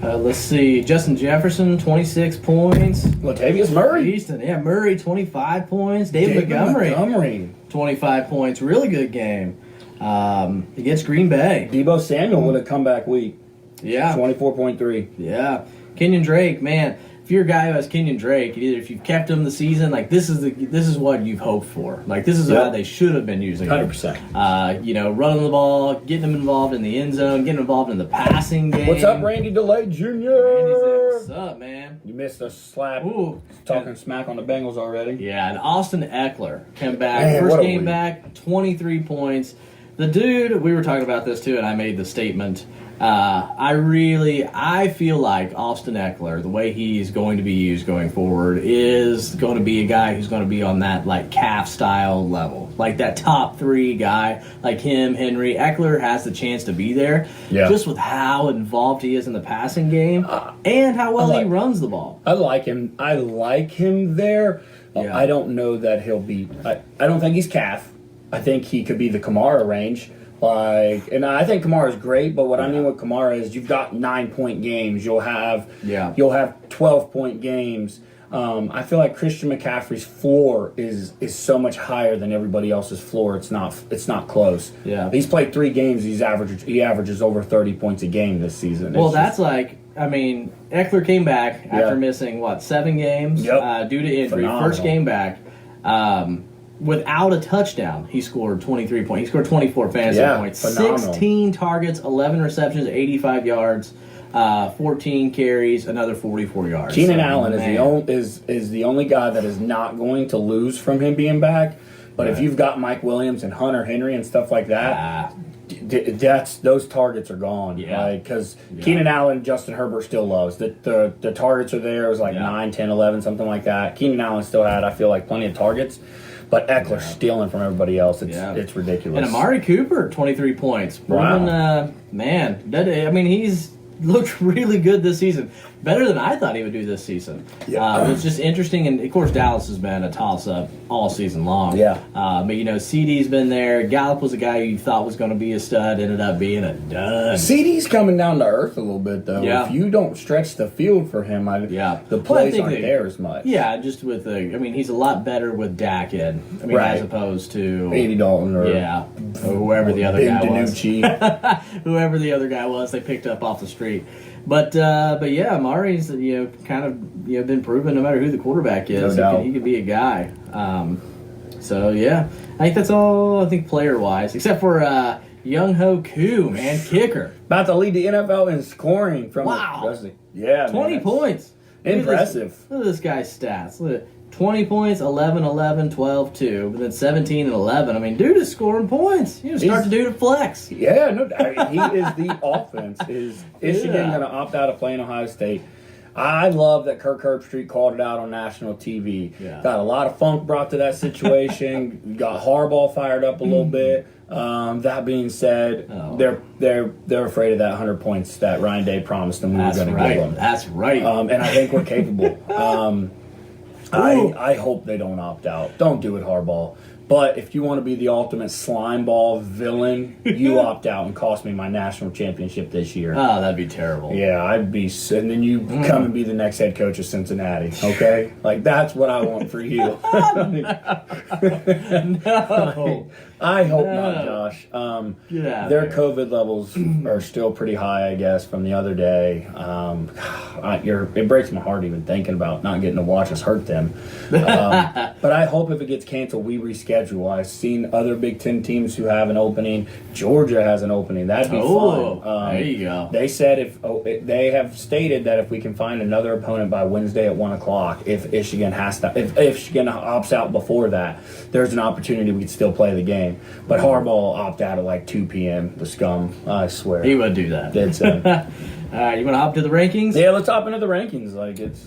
Let's see. Justin Jefferson, 26 points. Latavius Murray. Easton, Murray, 25 points. David Montgomery, 25 points. Really good game. Against Green Bay. Deebo Samuel with a comeback week. Yeah. 24.3. Yeah. Kenyon Drake, man. If you're a guy who has Kenyon Drake, either if you've kept him the season, like this is what you've hoped for. Like this is how they should have been using him. 100%. Running the ball, getting him involved in the end zone, getting involved in the passing game. What's up, Randy DeLay Jr.? What's up, man? You missed a slap. Ooh. Talking smack on the Bengals already. Yeah, and Austin Eckler came back. First game back, 23 points. The dude, we were talking about this too, and I made the statement. I feel like Austin Eckler, the way he's going to be used going forward, is going to be a guy who's going to be on that like calf style level, like that top 3 guy, like him, Henry. Eckler has the chance to be there, just with how involved he is in the passing game and how well he runs the ball. I like him. I like him there. I don't know that he'll be. I don't think he's calf. I think he could be the Kamara range. And I think Kamara's great, but what I mean with Kamara is you've got 9-point games. You'll have 12-point games. I feel like Christian McCaffrey's floor is so much higher than everybody else's floor. It's not close. Yeah, he's played 3 games. He averages over 30 points a game this season. Eckler came back after missing 7 games due to injury. Phenomenal. First game back. Without a touchdown, he scored 23 points. He scored 24 fantasy points. Phenomenal. 16 targets, 11 receptions, 85 yards, 14 carries, another 44 yards. Keenan Allen is the only guy that is not going to lose from him being back. But if you've got Mike Williams and Hunter Henry and stuff like that, those targets are gone. Yeah. Because Keenan Allen, Justin Herbert still loves. The targets are there. It was like 9, 10, 11, something like that. Keenan Allen still had, I feel like, plenty of targets. But Eckler's stealing from everybody else. It's ridiculous. And Amari Cooper, 23 points. Wow. He's looked really good this season. Better than I thought he would do this season. Yeah. It's just interesting. And, of course, Dallas has been a toss-up all season long. Yeah. But, CeeDee's been there. Gallup was a guy you thought was going to be a stud, ended up being a dud. CeeDee's coming down to earth a little bit, though. Yeah. If you don't stretch the field for him, the plays aren't there as much. Yeah, just with he's a lot better with Dak in. As opposed to Andy Dalton or whoever the other guy was. Whoever the other guy was, they picked up off the street. But Amari's been proven no matter who the quarterback is, he could be a guy. I think that's all. I think player wise, except for Young Ho Koo, man, kicker, about to lead the NFL in scoring from 20 points, impressive. Look at this guy's stats. Look at 20 points, 11, 11, 12, 2, but then 17 and 11. Dude is scoring points. You start to do the flex. Yeah, no, he is the offense. Is Michigan going to opt out of playing Ohio State? I love that Kirk Herbstreit called it out on national TV. Yeah. Got a lot of funk brought to that situation. Got Harbaugh fired up a little bit. That being said, they're afraid of that 100 points that Ryan Day promised them we were going to give them. That's right. And I think we're capable. I hope they don't opt out. Don't do it, Harbaugh. But if you want to be the ultimate slime ball villain, you opt out and cost me my national championship this year. Oh, that'd be terrible. Yeah, I'd be. And then you come and be the next head coach of Cincinnati. Okay, that's what I want for you. No. I hope not, Josh. Their COVID levels are still pretty high, I guess, from the other day. It breaks my heart even thinking about not getting to watch us hurt them. But I hope if it gets canceled, we reschedule. I've seen other Big Ten teams who have an opening. Georgia has an opening. That'd be fun. There you go. They said they have stated that if we can find another opponent by Wednesday at 1:00, if Michigan opts out before that, there's an opportunity we could still play the game. But Harbaugh will opt out at like 2 p.m. The scum, I swear. He would do that. Dead set. All right, you want to hop to the rankings? Yeah, let's hop into the rankings.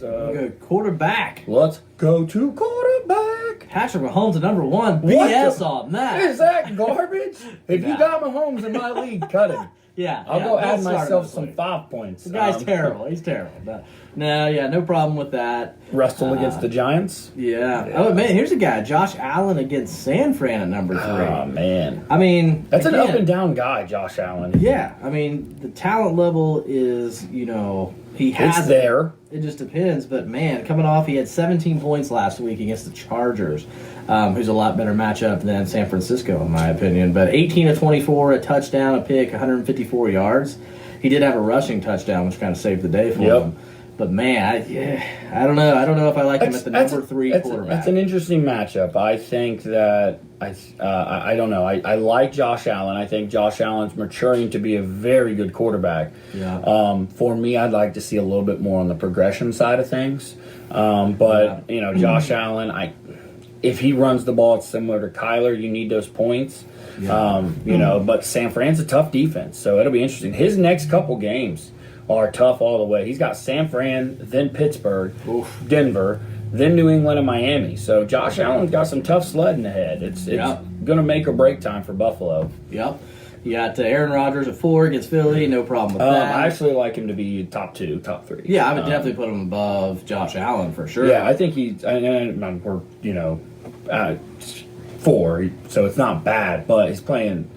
Go quarterback. Let's go to quarterback. Patrick Mahomes at number 1. BS on that. Is that garbage? If you got Mahomes in my league, cut him. I'll go add myself some 5 points. The guy's terrible. He's terrible. But no problem with that. Russell against the Giants? Yeah. Oh, man, here's a guy. Josh Allen against San Fran at number 3. Oh, man. That's an up and down guy, Josh Allen. Yeah. The talent level is, he has it's there. It just depends. But, man, coming off, he had 17 points last week against the Chargers, who's a lot better matchup than San Francisco, in my opinion. But 18 of 24, a touchdown, a pick, 154 yards. He did have a rushing touchdown, which kind of saved the day for him. But, man, I don't know. I don't know if I like him at the number 3 quarterback. That's an interesting matchup. I think that I don't know. I like Josh Allen. I think Josh Allen's maturing to be a very good quarterback. Yeah. For me, I'd like to see a little bit more on the progression side of things. Josh Allen, if he runs the ball, it's similar to Kyler. You need those points. Yeah. But San Fran's a tough defense, so it'll be interesting. His next couple games are tough all the way. He's got San Fran, then Pittsburgh, Denver, then New England and Miami. So Josh Allen's got some tough sledding ahead. It's going to make or break time for Buffalo. Yep. You got Aaron Rodgers at 4 against Philly. No problem with that. I actually like him to be top 2, top 3. Yeah, I would definitely put him above Josh Allen for sure. Yeah, I think he's. We're 4, so it's not bad. But he's playing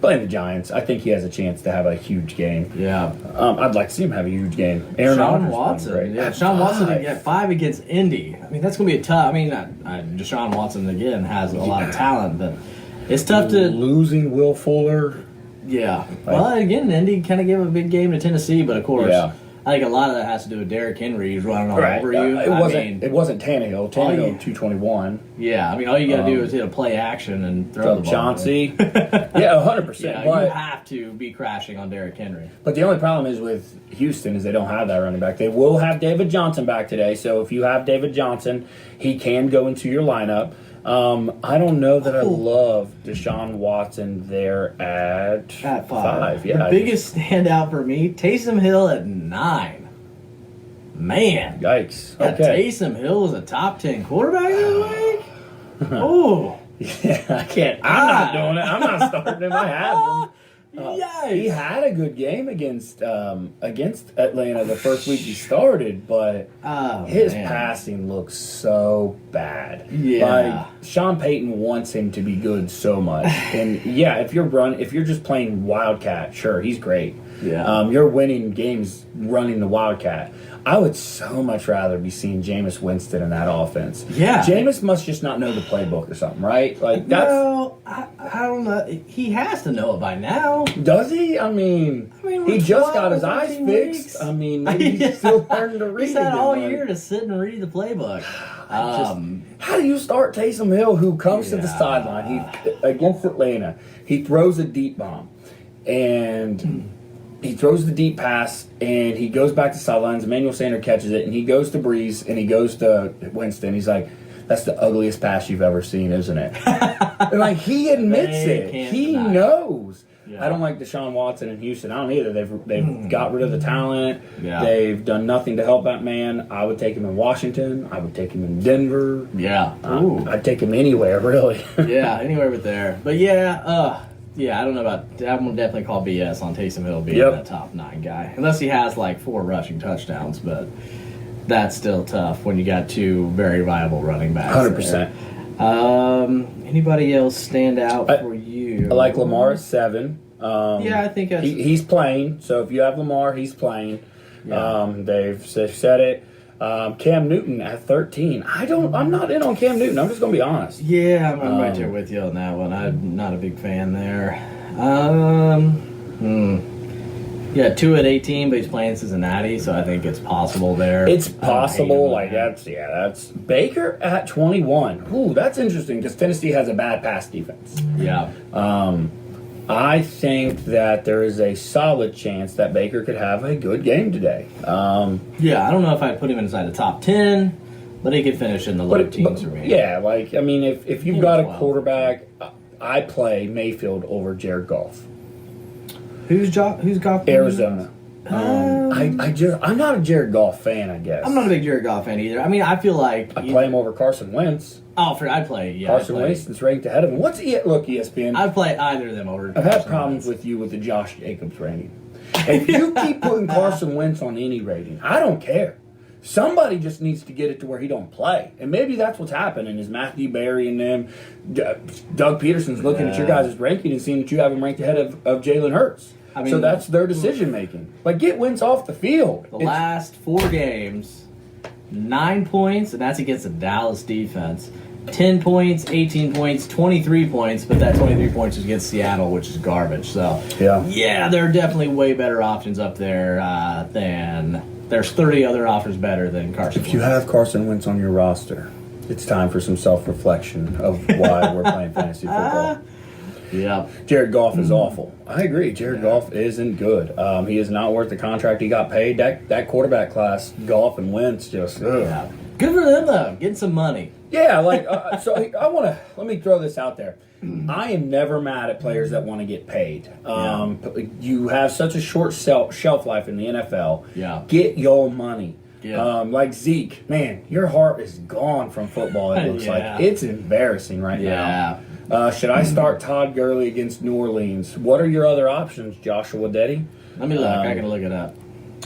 the Giants. I think he has a chance to have a huge game. Yeah. I'd like to see him have a huge game. Sean Watson. Yeah, Sean Watson did get 5 against Indy. That's going to be a tough. Deshaun Watson, again, has a lot of talent, but it's tough to. Losing Will Fuller. Yeah. Well, again, Indy kind of gave a big game to Tennessee, but of course. Yeah. I think a lot of that has to do with Derrick Henry. He's running all over you. It wasn't Tannehill. Tannehill 221. Yeah, all you got to do is hit a play action and throw the ball. Chauncey. Yeah, 100%. Yeah, you have to be crashing on Derrick Henry. But the only problem is with Houston is they don't have that running back. They will have David Johnson back today, so if you have David Johnson, he can go into your lineup. I don't know that I love Deshaun Watson there at 5. Yeah, the biggest standout for me, Taysom Hill at 9. Man, yikes! Okay, Taysom Hill is a top 10 quarterback this week. Oh, yeah, I can't. I'm not doing it. I'm not starting him. I have him. He had a good game against Atlanta the first week he started, but his passing looks so bad. Yeah, like Sean Payton wants him to be good so much, and yeah, if you're just playing Wildcat, sure, he's great. Yeah, you're winning games running the Wildcat. I would so much rather be seeing Jameis Winston in that offense. Yeah. Jameis must just not know the playbook or something, right? Like that's. No, I don't know. He has to know it by now. Does he? I mean he just got his eyes fixed. Weeks. I mean, maybe he's still learning to read. He's had all year to sit and read the playbook. How do you start Taysom Hill, who comes to the sideline? He against Atlanta, he throws a deep bomb, and. He throws the deep pass, and he goes back to sidelines. Emmanuel Sanders catches it, and he goes to Breeze, and he goes to Winston. He's like, "That's the ugliest pass you've ever seen, isn't it?" And like he admits it, he knows. Yeah. I don't like Deshaun Watson in Houston. I don't either. They've got rid of the talent. Yeah. They've done nothing to help that man. I would take him in Washington. I would take him in Denver. Yeah, I'd take him anywhere, really. Yeah, anywhere but there. But yeah. Yeah, I don't know about that. I'm going to definitely call BS on Taysom Hill being a top 9 guy. Unless he has like 4 rushing touchdowns, but that's still tough when you got 2 very viable running backs. 100%. Anybody else stand out for you? I like Lamar at 7. Yeah, I think he's playing. So if you have Lamar, he's playing. Yeah. They've said it. Cam Newton at 13. I'm not in on Cam Newton. I'm just going to be honest. Yeah, I'm right there with you on that one. I'm not a big fan there. Yeah, 2 at 18, but he's playing Cincinnati, so I think it's possible there. It's possible. That's Baker at 21. Ooh, that's interesting because Tennessee has a bad pass defense. Yeah. I think that there is a solid chance that Baker could have a good game today. Yeah, I don't know if I'd put him inside the top 10, but he could finish in the low teens for me. Yeah, like, I mean, if you've got a quarterback, I play Mayfield over Jared Goff. Who's Goff? Arizona. I'm not a Jared Goff fan, I guess. I'm not a big Jared Goff fan either. I mean, I feel like... I play him over Carson Wentz. I'd play, Carson Wentz is ranked ahead of him. Look, ESPN. I'd play either of them over I've had problems with you with the Josh Jacobs rating. If you keep putting Carson Wentz on any rating, I don't care. Somebody just needs to get it to where he don't play. And maybe that's what's happening is Matthew Berry and them, Doug Peterson's looking at your guys' ranking and seeing that you have him ranked ahead of Jalen Hurts. I mean, so that's their decision making. Like, get Wentz off the field. The last 4 games, 9 points, and that's against the Dallas defense. 10 points, 18 points, 23 points, but that 23 points is against Seattle, which is garbage. So, yeah, there are definitely way better options up there than... There's 30 other offers better than Carson Wentz. If you have Carson Wentz on your roster, it's time for some self-reflection of why we're playing fantasy football. Yeah. Jared Goff is awful. I agree. Jared Goff isn't good. He is not worth the contract he got paid. That quarterback class, Goff and Wentz, just yeah. Good for them though. Getting some money. Yeah, like so. Let me throw this out there. I am never mad at players that want to get paid. You have such a short shelf life in the NFL. Yeah. Get your money. Yeah. Like Zeke, man, your heart is gone from football. It looks like it's embarrassing right now. Should I start Todd Gurley against New Orleans? What are your other options, Joshua Deddy? Let me look. I can look it up.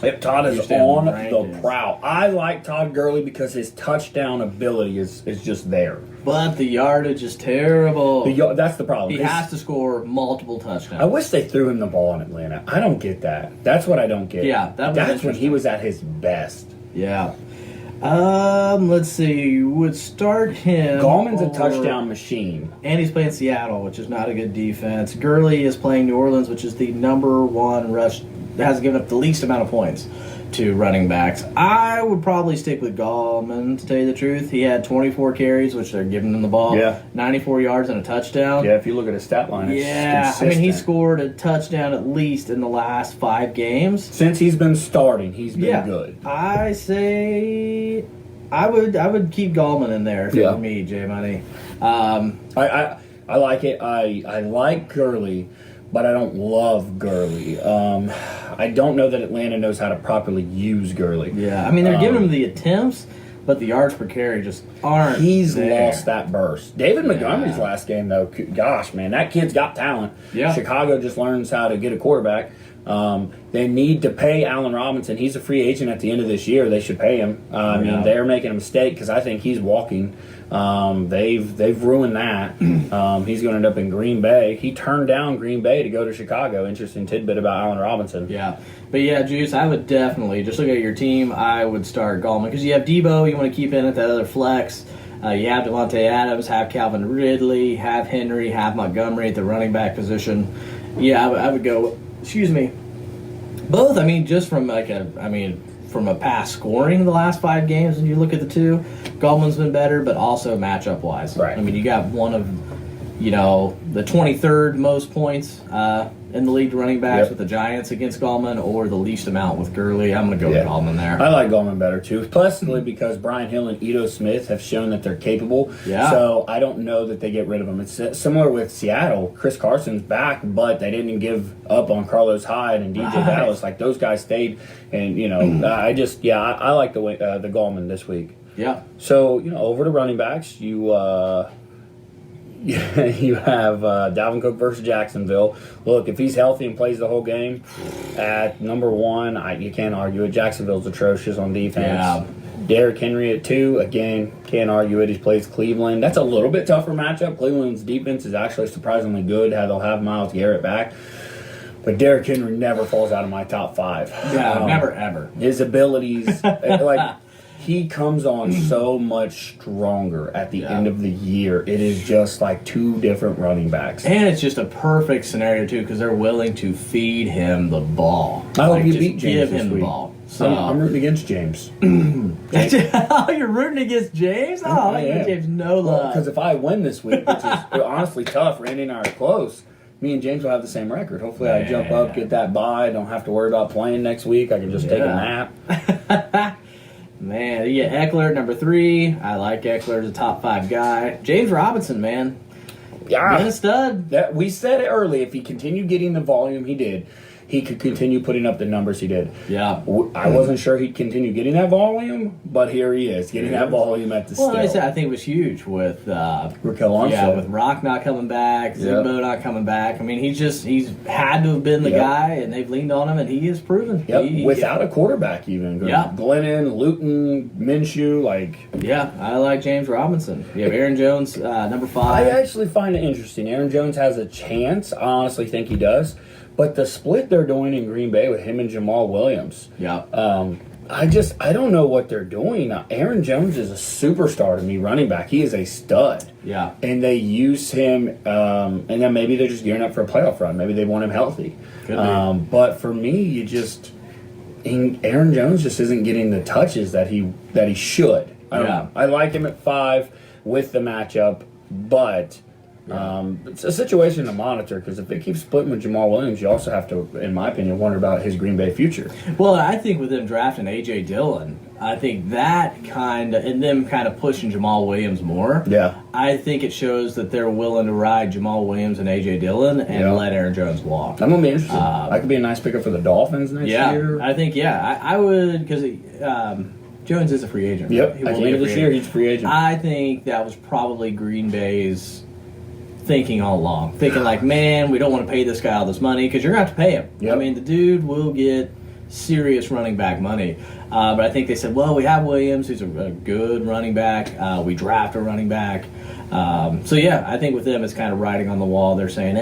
If Todd is on the prowl. I like Todd Gurley because his touchdown ability is just there. But the yardage is terrible. That's the problem. He has to score multiple touchdowns. I wish they threw him the ball in Atlanta. I don't get that. That's what I don't get. Yeah, that's when he was at his best. Yeah. Let's see. Would start him. Gallman's a touchdown machine. And he's playing Seattle, which is not a good defense. Gurley is playing New Orleans, which is the number 1 rush. Has given up the least amount of points to running backs. I would probably stick with Gallman, to tell you the truth. He had 24 carries, which they're giving him the ball. 94 yards and a touchdown. Yeah, if you look at his stat line, it's consistent. I mean, he scored a touchdown at least in the last 5 games. Since he's been starting, he's been good. I say I would keep Gallman in there if it were me, J Money. I like it. I like Gurley, but I don't love Gurley. I don't know that Atlanta knows how to properly use Gurley. Yeah, I mean they're giving him the attempts, but the yards per carry just aren't. He's there. lost that burst. David Montgomery's last game, though, gosh, man, that kid's got talent. Yeah. Chicago just learns how to get a quarterback. They need to pay Allen Robinson. He's a free agent at the end of this year. They should pay him. I mean, they're making a mistake because I think he's walking. They've ruined that. He's going to end up in Green Bay. He turned down Green Bay to go to Chicago. Interesting tidbit about Allen Robinson. Yeah. But yeah, Juice, I would definitely, just look at your team, I would start Gallman. Because you have Debo, you want to keep in at that other flex. You have Devontae Adams, have Calvin Ridley, have Henry, have Montgomery at the running back position. Yeah, I would go, both. I mean, just from from a pass scoring the last 5 games, and you look at the two, Gallman's been better, but also matchup wise. Right. I mean, you got one of, the 23rd most points in the league running backs with the Giants against Gallman, or the least amount with Gurley. I'm going to go with Gallman there. I like Gallman better too, possibly because Brian Hill and Ito Smith have shown that they're capable. Yeah. So I don't know that they get rid of him. It's similar with Seattle. Chris Carson's back, but they didn't give up on Carlos Hyde and DJ Dallas. Like those guys stayed, and I like the Gallman this week. Yeah. So over to running backs, you have Dalvin Cook versus Jacksonville. Look, if he's healthy and plays the whole game, at number 1, you can't argue it. Jacksonville's atrocious on defense. Yeah. Derrick Henry at 2, again, can't argue it. He plays Cleveland. That's a little bit tougher matchup. Cleveland's defense is actually surprisingly good. They'll have Myles Garrett back. But Derrick Henry never falls out of my top 5. Yeah, never, ever. His abilities, he comes on so much stronger at the end of the year. It is just like 2 different running backs. And it's just a perfect scenario, too, because they're willing to feed him the ball. I hope you beat James give this him week. the ball. So I'm rooting against James. Oh, you're rooting against James? Oh, I give James no love. Because if I win this week, which is honestly tough, Randy and I are close, me and James will have the same record. Hopefully I jump up, get that bye, don't have to worry about playing next week. I can just take a nap. Man, you get Eckler, number 3. I like Eckler as a top 5 guy. James Robinson, man. Yeah. Been a stud. We said it early. If he continued getting the volume he did, he could continue putting up the numbers he did. Yeah. I wasn't sure he'd continue getting that volume, but here he is, getting that volume at the still. Well, I think it was huge with Raquel Armstead. Yeah, with Rock not coming back, Zigbo not coming back. I mean, he's had to have been the guy, and they've leaned on him, and he has proven. Yep. Without a quarterback even. Glennon, Luton, Minshew, Yeah, I like James Robinson. You have Aaron Jones, number 5. I actually find it interesting. Aaron Jones has a chance. I honestly think he does. But the split they're doing in Green Bay with him and Jamal Williams, I don't know what they're doing. Aaron Jones is a superstar to me, running back. He is a stud. Yeah. And they use him, and then maybe they're just gearing up for a playoff run. Maybe they want him healthy. But for me, Aaron Jones just isn't getting the touches that he should. I don't know. I like him at 5 with the matchup, but it's a situation to monitor because if they keep splitting with Jamal Williams, you also have to, in my opinion, wonder about his Green Bay future. Well, I think with them drafting A.J. Dillon, I think that and them kind of pushing Jamal Williams more. Yeah. I think it shows that they're willing to ride Jamal Williams and A.J. Dillon and let Aaron Jones walk. I'm going to be interested. That could be a nice pickup for the Dolphins next year. I think, I would, because Jones is a free agent. Yep. At the end of this year, he's a free agent. I think that was probably Green Bay's thinking all along. Thinking man, we don't want to pay this guy all this money because you're going to have to pay him. Yep. I mean, the dude will get serious running back money. But I think they said, well, we have Williams, who's a good running back. We draft a running back. I think with them, it's kind of writing on the wall. They're saying,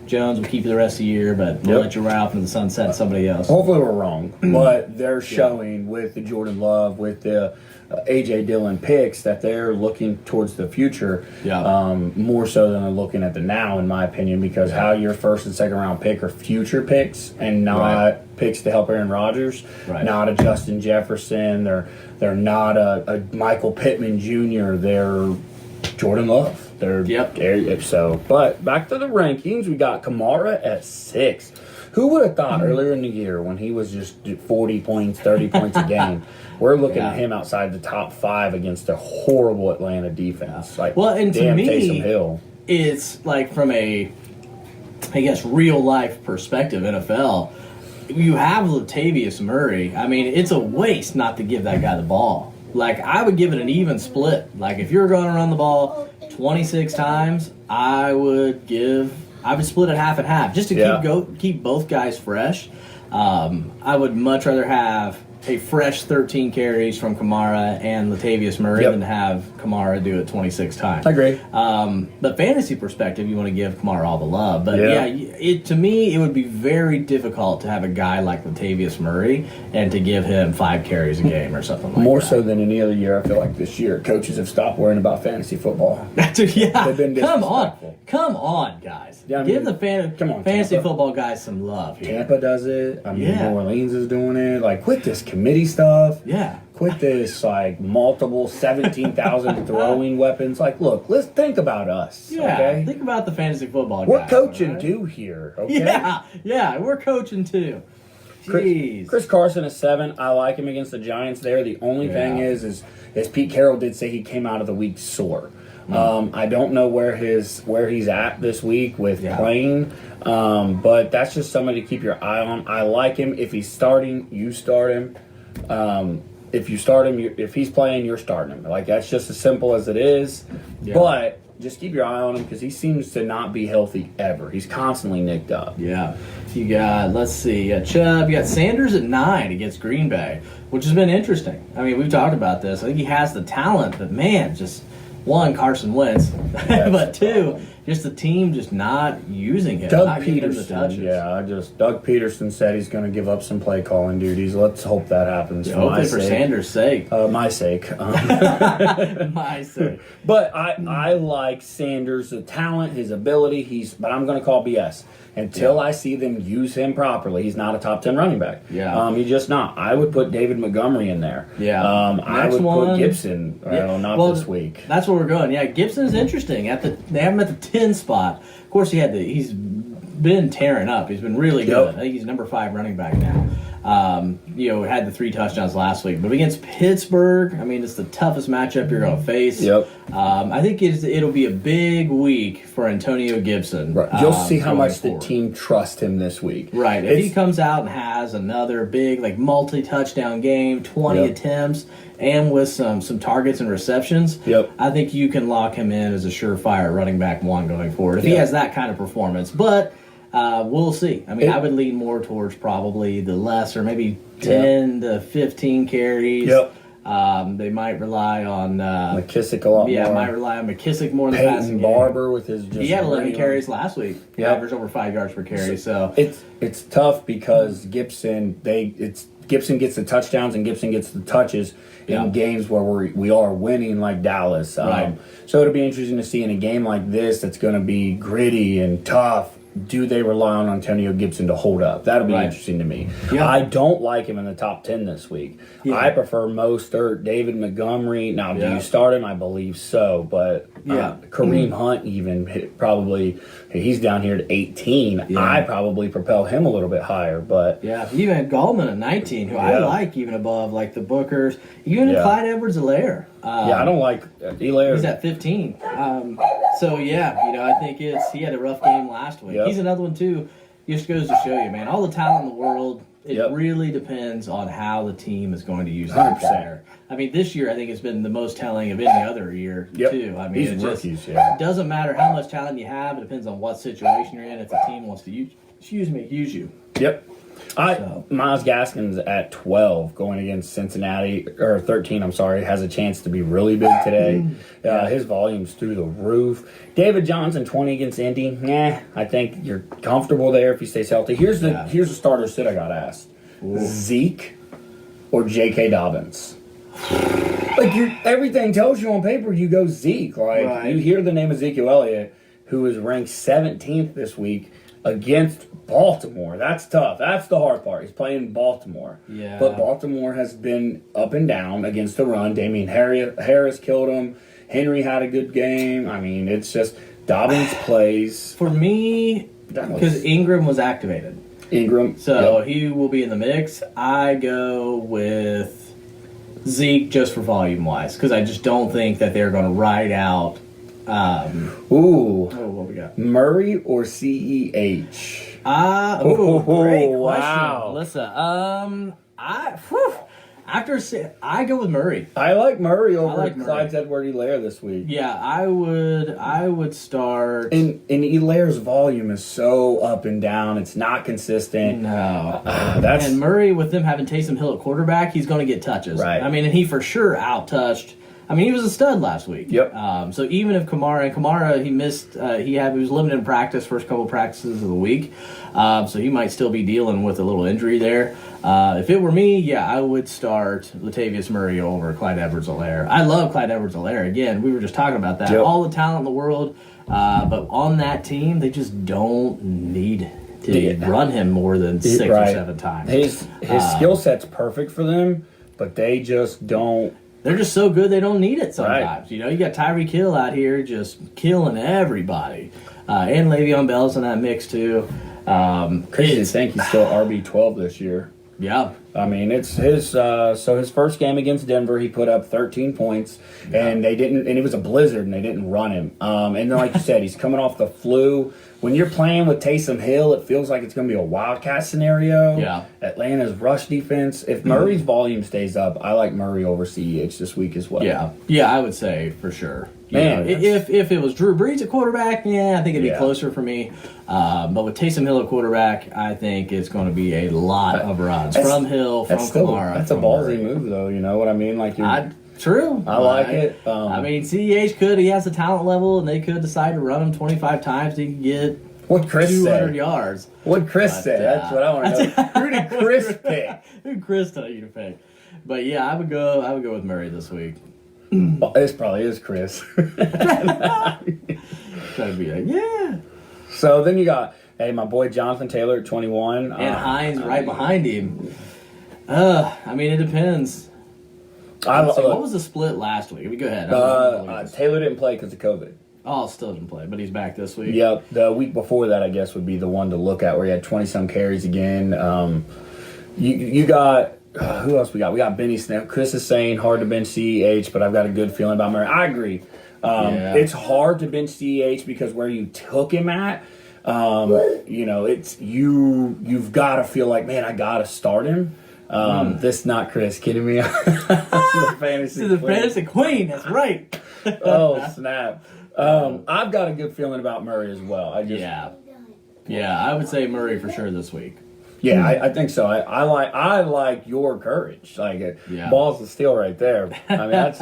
Jones, we'll keep you the rest of the year, but we'll let you ride off into the sunset and somebody else. Hopefully we're wrong, but they're showing with the Jordan Love, with the A.J. Dillon picks that they're looking towards the future more so than they're looking at the now, in my opinion, because how your first and second round pick are future picks and not picks to help Aaron Rodgers, not a Justin Jefferson, they're not a Michael Pittman Jr., they're Jordan Love. But back to the rankings, we got Kamara at 6. Who would have thought earlier in the year when he was just 40 points, 30 points a game, we're looking at him outside the top 5 against a horrible Atlanta defense. Like, well, and to me, Taysom Hill. It's like from a, I guess, real life perspective, NFL, you have Latavius Murray. I mean, it's a waste not to give that guy the ball. Like, I would give it an even split. Like, if you're going to run the ball 26 times, I would split it half and half just to keep both guys fresh. I would much rather have a fresh 13 carries from Kamara and Latavius Murray than to have Kamara do it 26 times. I agree. But fantasy perspective, you want to give Kamara all the love. But to me, it would be very difficult to have a guy like Latavius Murray and to give him 5 carries a game or something like that. More so than any other year, I feel like this year, coaches have stopped worrying about fantasy football. They've been disrespectful. Come on, guys. Yeah, I mean, give the fantasy football guys some love here. Tampa does it. I mean, New Orleans is doing it. Like, quit this committee stuff. Yeah. Quit this, like, multiple 17,000 throwing weapons. Like, look, let's think about us. Yeah. Okay? Think about the fantasy football We're guys. coaching too here. Okay? Yeah, we're coaching too. Jeez. Chris Carson is 7. I like him against the Giants there. The only thing is Pete Carroll did say he came out of the week sore. I don't know where he's at this week with playing, but that's just somebody to keep your eye on. I like him. If he's starting, you start him. If you start him, if he's playing, you're starting him. Like, that's just as simple as it is. Yeah. But just keep your eye on him because he seems to not be healthy ever. He's constantly nicked up. Yeah. You got, let's see, Chubb. You got Sanders at 9 against Green Bay, which has been interesting. I mean, we've talked about this. I think he has the talent, but man, just one, Carson Wentz, but two, just the team just not using him. Doug Peterson, Doug Peterson said he's going to give up some play calling duties. Let's hope that happens. Hopefully for Sanders' sake. My sake. My sake. But I like Sanders, the talent, his ability. But I'm going to call BS. Until I see them use him properly, he's not a top 10 running back. Yeah. He's just not. I would put David Montgomery in there. Yeah. I would put Gibson. This week. That's where we're going. Yeah, Gibson's interesting. They have him at the 10 spot. Of course, he's been tearing up. He's been really good. I think he's number 5 running back now. Had the 3 touchdowns last week. But against Pittsburgh, I mean, it's the toughest matchup you're going to face. Yep. I think it'll be a big week for Antonio Gibson. Right. You'll see how much the team trusts him this week. Right. If he comes out and has another big, multi-touchdown game, 20 attempts, and with some targets and receptions, I think you can lock him in as a surefire running back 1 going forward. If he has that kind of performance. But we'll see. I mean, I would lean more towards probably the less, or maybe 10 to 15 carries. Yep. They might rely on McKissick a lot more. Yeah, might rely on McKissick more than Peyton passing Barber with his. He had 11 carries last week. He averaged over 5 yards per carry. So it's tough because Gibson Gibson gets the touchdowns and Gibson gets the touches in games where we are winning, like Dallas. So it'll be interesting to see in a game like this that's going to be gritty and tough. Do they rely on Antonio Gibson to hold up? That'll be interesting to me. Yeah. I don't like him in the top 10 this week. Yeah. I prefer Mostert, David Montgomery. Now, do you start him? I believe so. But Kareem Hunt even probably, he's down here at 18. Yeah. I probably propel him a little bit higher. But even at Gallman at 19, who I like even above like the Bookers. Even Clyde Edwards-Helaire. I don't like Helaire. He's at 15. I think he had a rough game last week. Yep. He's another one, too. Just goes to show you, man, all the talent in the world, it really depends on how the team is going to use their player. I mean, this year, I think it's been the most telling of any other year, too. I mean, it doesn't matter how much talent you have. It depends on what situation you're in if the team wants to use you. Yep. Myles Gaskins at 12 going against Cincinnati, or 13, has a chance to be really big today. His volume's through the roof. David Johnson, 20 against Indy. I think you're comfortable there if he stays healthy. Here's the starter sit I got asked. Ooh. Zeke or J.K. Dobbins? Everything tells you on paper you go Zeke. You hear the name of Ezekiel Elliott, who is ranked 17th this week against Baltimore. That's tough. That's the hard part. He's playing Baltimore. Yeah. But Baltimore has been up and down against the run. Damian Harris killed him. Henry had a good game. I mean, it's just Dobbins plays. For me, because Ingram was activated. Ingram. So he will be in the mix. I go with Zeke just for volume-wise because I just don't think that they're going to ride out. What we got? Murray or CEH? Great question, wow. Melissa. I go with Murray. I like Murray over Clyde's Edward-Helaire this week. Yeah, I would start. And Hilaire's volume is so up and down. It's not consistent. No. And Murray, with them having Taysom Hill at quarterback, he's going to get touches. Right. I mean, and he for sure out-touched. I mean, he was a stud last week. Yep. So even if Kamara, he missed, he was limited in practice first couple practices of the week. So he might still be dealing with a little injury there. If it were me, yeah, I would start Latavius Murray over Clyde Edwards-Helaire. I love Clyde Edwards-Helaire. Again, we were just talking about that. Yep. All the talent in the world, but on that team, they just don't need to run him more than 6 or 7 times. His skill set's perfect for them, but they just don't. They're just so good they don't need it sometimes. Right. You know, you got Tyreek Hill out here just killing everybody. And Le'Veon Bell's in that mix too. Crazy to think he's still RB12 this year. Yeah. I mean, it's his. So his first game against Denver, he put up 13 points, and they didn't. And it was a blizzard, and they didn't run him. And then, like you said, he's coming off the flu. When you're playing with Taysom Hill, it feels like it's going to be a wildcat scenario. Yeah. Atlanta's rush defense. If Murray's volume stays up, I like Murray over CEH this week as well. Yeah. Yeah, I would say for sure. Man, if it was Drew Brees at quarterback, yeah, I think it'd be closer for me. But with Taysom Hill at quarterback, I think it's going to be a lot of runs from Hill, from Kamara. That's a ballsy move, though. You know what I mean? Like true. I like it. I mean, CEH could. He has the talent level, and they could decide to run him 25 times. He can get what Chris 200 said. yards. What Chris said. That's what I want to know. Who did Chris pick? Who Chris told you to pick? But yeah, I would go with Murray this week. Well, this probably is Chris. Trying to be like, yeah. So then you got, my boy Jonathan Taylor at 21. And Hines right behind him. I mean, it depends. What was the split last week? Go ahead. Taylor didn't play because of COVID. Oh, still didn't play, but he's back this week. Yep. The week before that, I guess, would be the one to look at where he had 20-some carries again. You got... who else we got? We got Benny Snell. Chris is saying hard to bench CEH, but I've got a good feeling about Murray. I agree. It's hard to bench CEH because where you took him at, you know, it's you've got to feel like, man, I got to start him. This not Chris kidding me. The fantasy queen. That's right. Oh snap! I've got a good feeling about Murray as well. I would say Murray for sure this week. Yeah, I think so. I like your courage. Balls of steel right there. I mean, that's.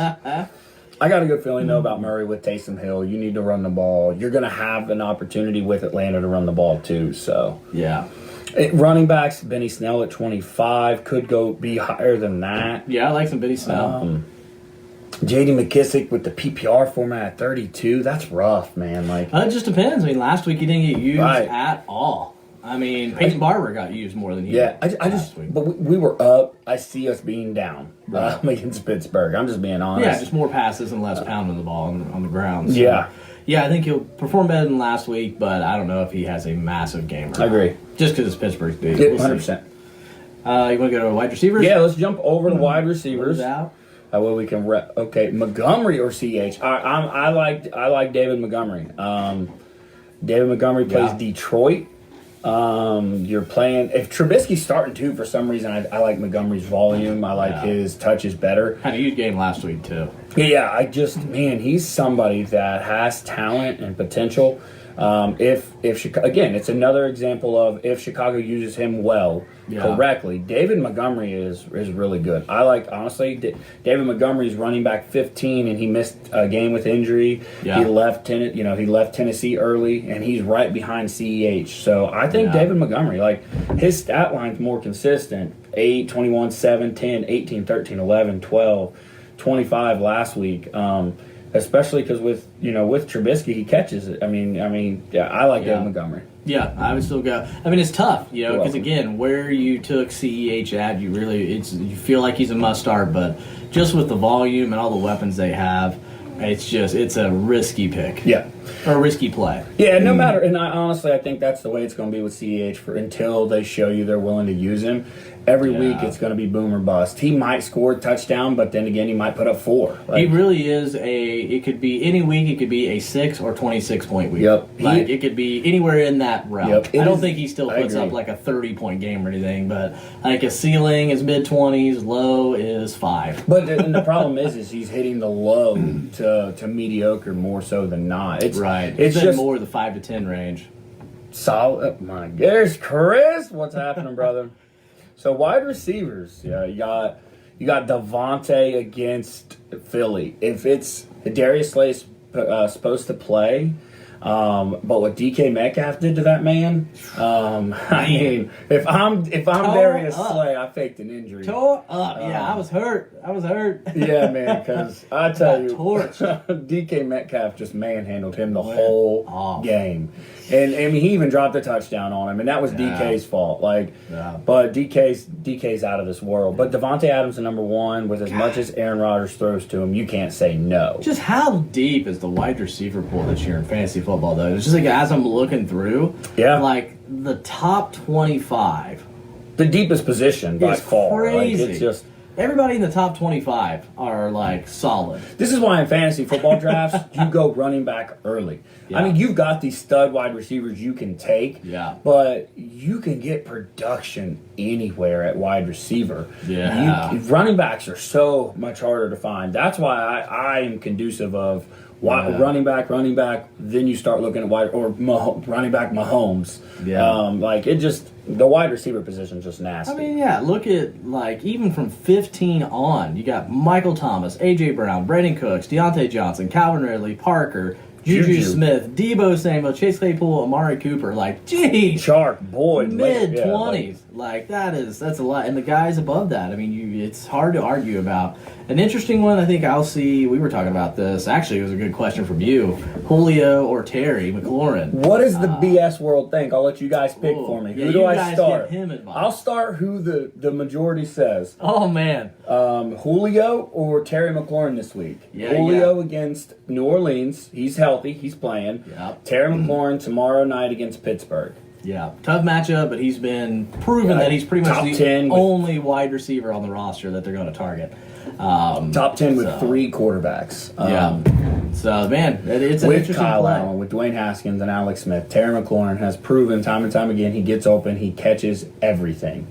I got a good feeling though about Murray with Taysom Hill. You need to run the ball. You're going to have an opportunity with Atlanta to run the ball too. So yeah. Running backs, Benny Snell at 25 could be higher than that. Yeah, I like some Benny Snell. J.D. McKissick with the PPR format at 32. That's rough, man. It just depends. I mean, last week he didn't get used at all. I mean, Peyton Barber got used more than he did. But we were up. I see us being down against Pittsburgh. I'm just being honest. Yeah, just more passes and less pounding the ball on the ground. So. Yeah, I think he'll perform better than last week, but I don't know if he has a massive game. I agree. Just because it's Pittsburgh's big. 100%. You want to go to wide receivers? Yeah, let's jump over to wide receivers. Out. Well, we can Montgomery or CH. I like David Montgomery. David Montgomery plays Detroit. You're playing if Trubisky's starting too. For some reason, I like Montgomery's volume. I like his touches better. Had a huge game last week too. Yeah, he's somebody that has talent and potential. If again, it's another example of if Chicago uses him correctly. David Montgomery is really good. I like honestly David Montgomery's running back 15, and he missed a game with injury. Yeah. He left Tennessee early, and he's right behind CEH. So I think David Montgomery, his stat line's more consistent: 8, 21, 7, 10, 18, 13, 11, 12, 25 last week. Especially because with Trubisky, he catches it. I like David Montgomery. Yeah, I would still go. I mean, it's tough, because again, where you took CEH at, you feel like he's a must start, but just with the volume and all the weapons they have, it's a risky pick. Yeah. or a risky play. Yeah, no matter. And I think that's the way it's going to be with CEH until they show you they're willing to use him. Every week it's going to be boom or bust. He might score a touchdown, but then again, he might put up 4. He really is it could be any week, it could be a 6 or 26-point week. Yep. It could be anywhere in that realm. Yep. I don't think he still puts up like a 30-point game or anything, but like a ceiling is mid-20s, low is 5. But the problem is he's hitting the low to mediocre more so than not. It's just more the 5 to 10 range. Solid. Oh my, there's Chris. What's happening, brother? So wide receivers, you got Devontae against Philly. If it's Darius Slay's supposed to play, but what DK Metcalf did to that man, I mean, if I'm Darius Slay, I faked an injury. Tore up. I was hurt. Yeah, man, because I tell you, DK Metcalf just manhandled him the whole game. And I mean, he even dropped a touchdown on him, and that was DK's fault. But DK's out of this world. But Devontae Adams is number 1. With as much as Aaron Rodgers throws to him, you can't say no. Just how deep is the wide receiver pool this year in fantasy football, though? It's just like as I'm looking through, like the top 25, the deepest position by far. Crazy. It's just. Everybody in the top 25 are, like, solid. This is why in fantasy football drafts, you go running back early. I mean, you've got these stud wide receivers you can take, but you can get production anywhere at wide receiver. Running backs are so much harder to find. That's why I am conducive of running back, then you start looking at running back Mahomes. The wide receiver position is just nasty. I mean, look at, like, even from 15 on, you got Michael Thomas, A.J. Brown, Brandon Cooks, Deontay Johnson, Calvin Ridley, Parker, Juju Smith, Deebo Samuel, Chase Claypool, Amari Cooper. Like, geez. Shark, boy. Mid-20s. That's a lot. And the guys above that, I mean, it's hard to argue about. An interesting one I think I'll see, we were talking about this. Actually, it was a good question from you. Julio or Terry McLaurin. What does the BS world think? I'll let you guys pick for me. Who do I start? Give him advice. I'll start who the majority says. Oh, man. Julio or Terry McLaurin this week? Julio against New Orleans. He's healthy. He's playing. Terry McLaurin tomorrow night against Pittsburgh. Yeah, tough matchup, but he's been proven that he's pretty much the only wide receiver on the roster that they're going to target. Top 10 with 3 quarterbacks. So, man, it's an with interesting Kyle play. Allen, with Dwayne Haskins and Alex Smith. Terry McLaurin has proven time and time again he gets open, he catches everything.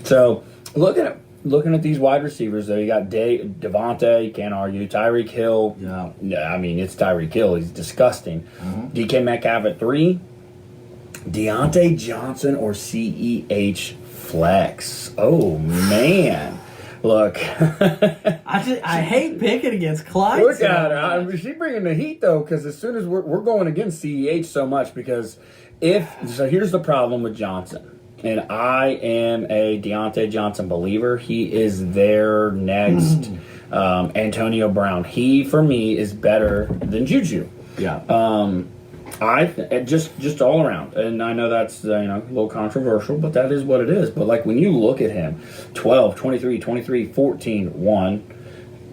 So, looking at these wide receivers, though, you got Devontae, you can't argue. Tyreek Hill. I mean, it's Tyreek Hill. He's disgusting. DK Metcalf at 3. Deontay Johnson or CEH flex. Oh, man. Look. I hate picking against Clyde. Look at her. She's bringing the heat, though, because as soon as we're going against CEH so much, because here's the problem with Johnson. And I am a Deontay Johnson believer. He is their next Antonio Brown. He, for me, is better than Juju. Just all around, and I know that's a little controversial, but that is what it is. But like when you look at him, 12, 23, 14, 1,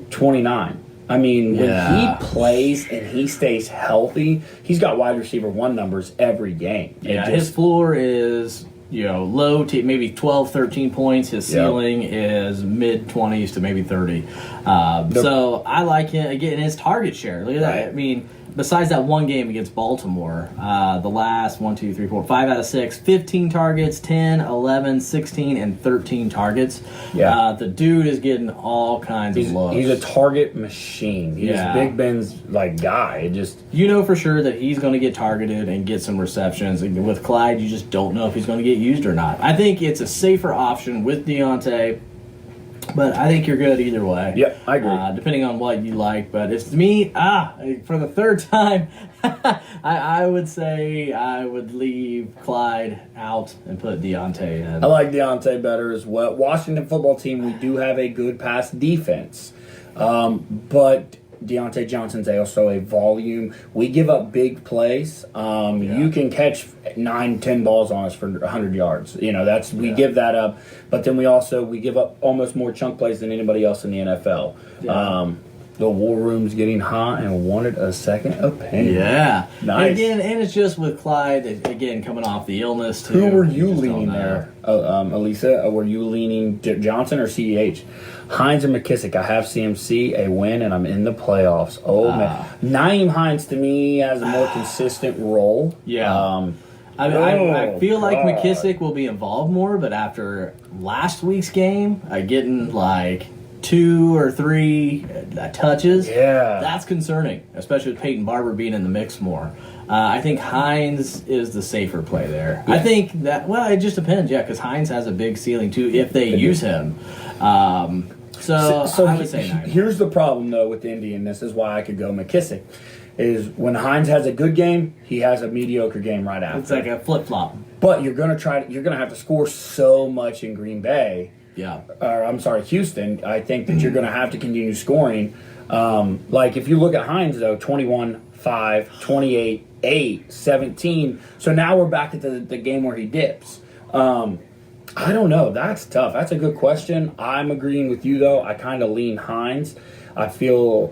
29. I mean, when he plays and he stays healthy, he's got wide receiver 1 numbers every game. His floor is low to maybe 12, 13 points. His ceiling is mid-20s to maybe 30. So I like him. Again, his target share. Look at that. I mean, besides that one game against Baltimore, the last 5 out of 6, 15 targets, 10, 11, 16, and 13 targets. The dude is getting all kinds of looks. He's a target machine. He's Big Ben's guy. For sure that he's going to get targeted and get some receptions. With Clyde, you just don't know if he's going to get used or not. I think it's a safer option with Deontay. But I think you're good either way. Yep, I agree. Depending on what you like. But if it's me, for the third time, I would say I would leave Clyde out and put Deontay in. I like Deontay better as well. Washington football team, we do have a good pass defense. But Deontay Johnson's also a volume. We give up big plays. You can catch 9-10 balls on us for 100 yards. We give that up. But then we give up almost more chunk plays than anybody else in the NFL. The war room's getting hot and wanted a second opinion. Yeah. Nice. And it's just with Clyde, again, coming off the illness, too. Who were you leaning there, Elisa? Were you leaning Johnson or CEH? Hines or McKissick? I have CMC, a win, and I'm in the playoffs. Oh, man. Naeem Hines, to me, has a more consistent role. Yeah. I feel like McKissick will be involved more, but after last week's game, getting like 2 or 3 touches, that's concerning, especially with Peyton Barber being in the mix more. I think Hines is the safer play there. Yeah. I think that, well, it just depends, because Hines has a big ceiling too if they use him. So I would say Naeem. Here's the problem, though, with Indy, and this is why I could go McKissick, is when Hines has a good game, he has a mediocre game right after. It's like a flip-flop. But you're gonna have to score so much in Green Bay. Yeah. Or I'm sorry, Houston. I think that you're going to have to continue scoring. Like if you look at Hines, though, 21, 5, 28, 8, 17. So now we're back at the game where he dips. I don't know. That's tough. That's a good question. I'm agreeing with you, though. I kind of lean Hines. I feel,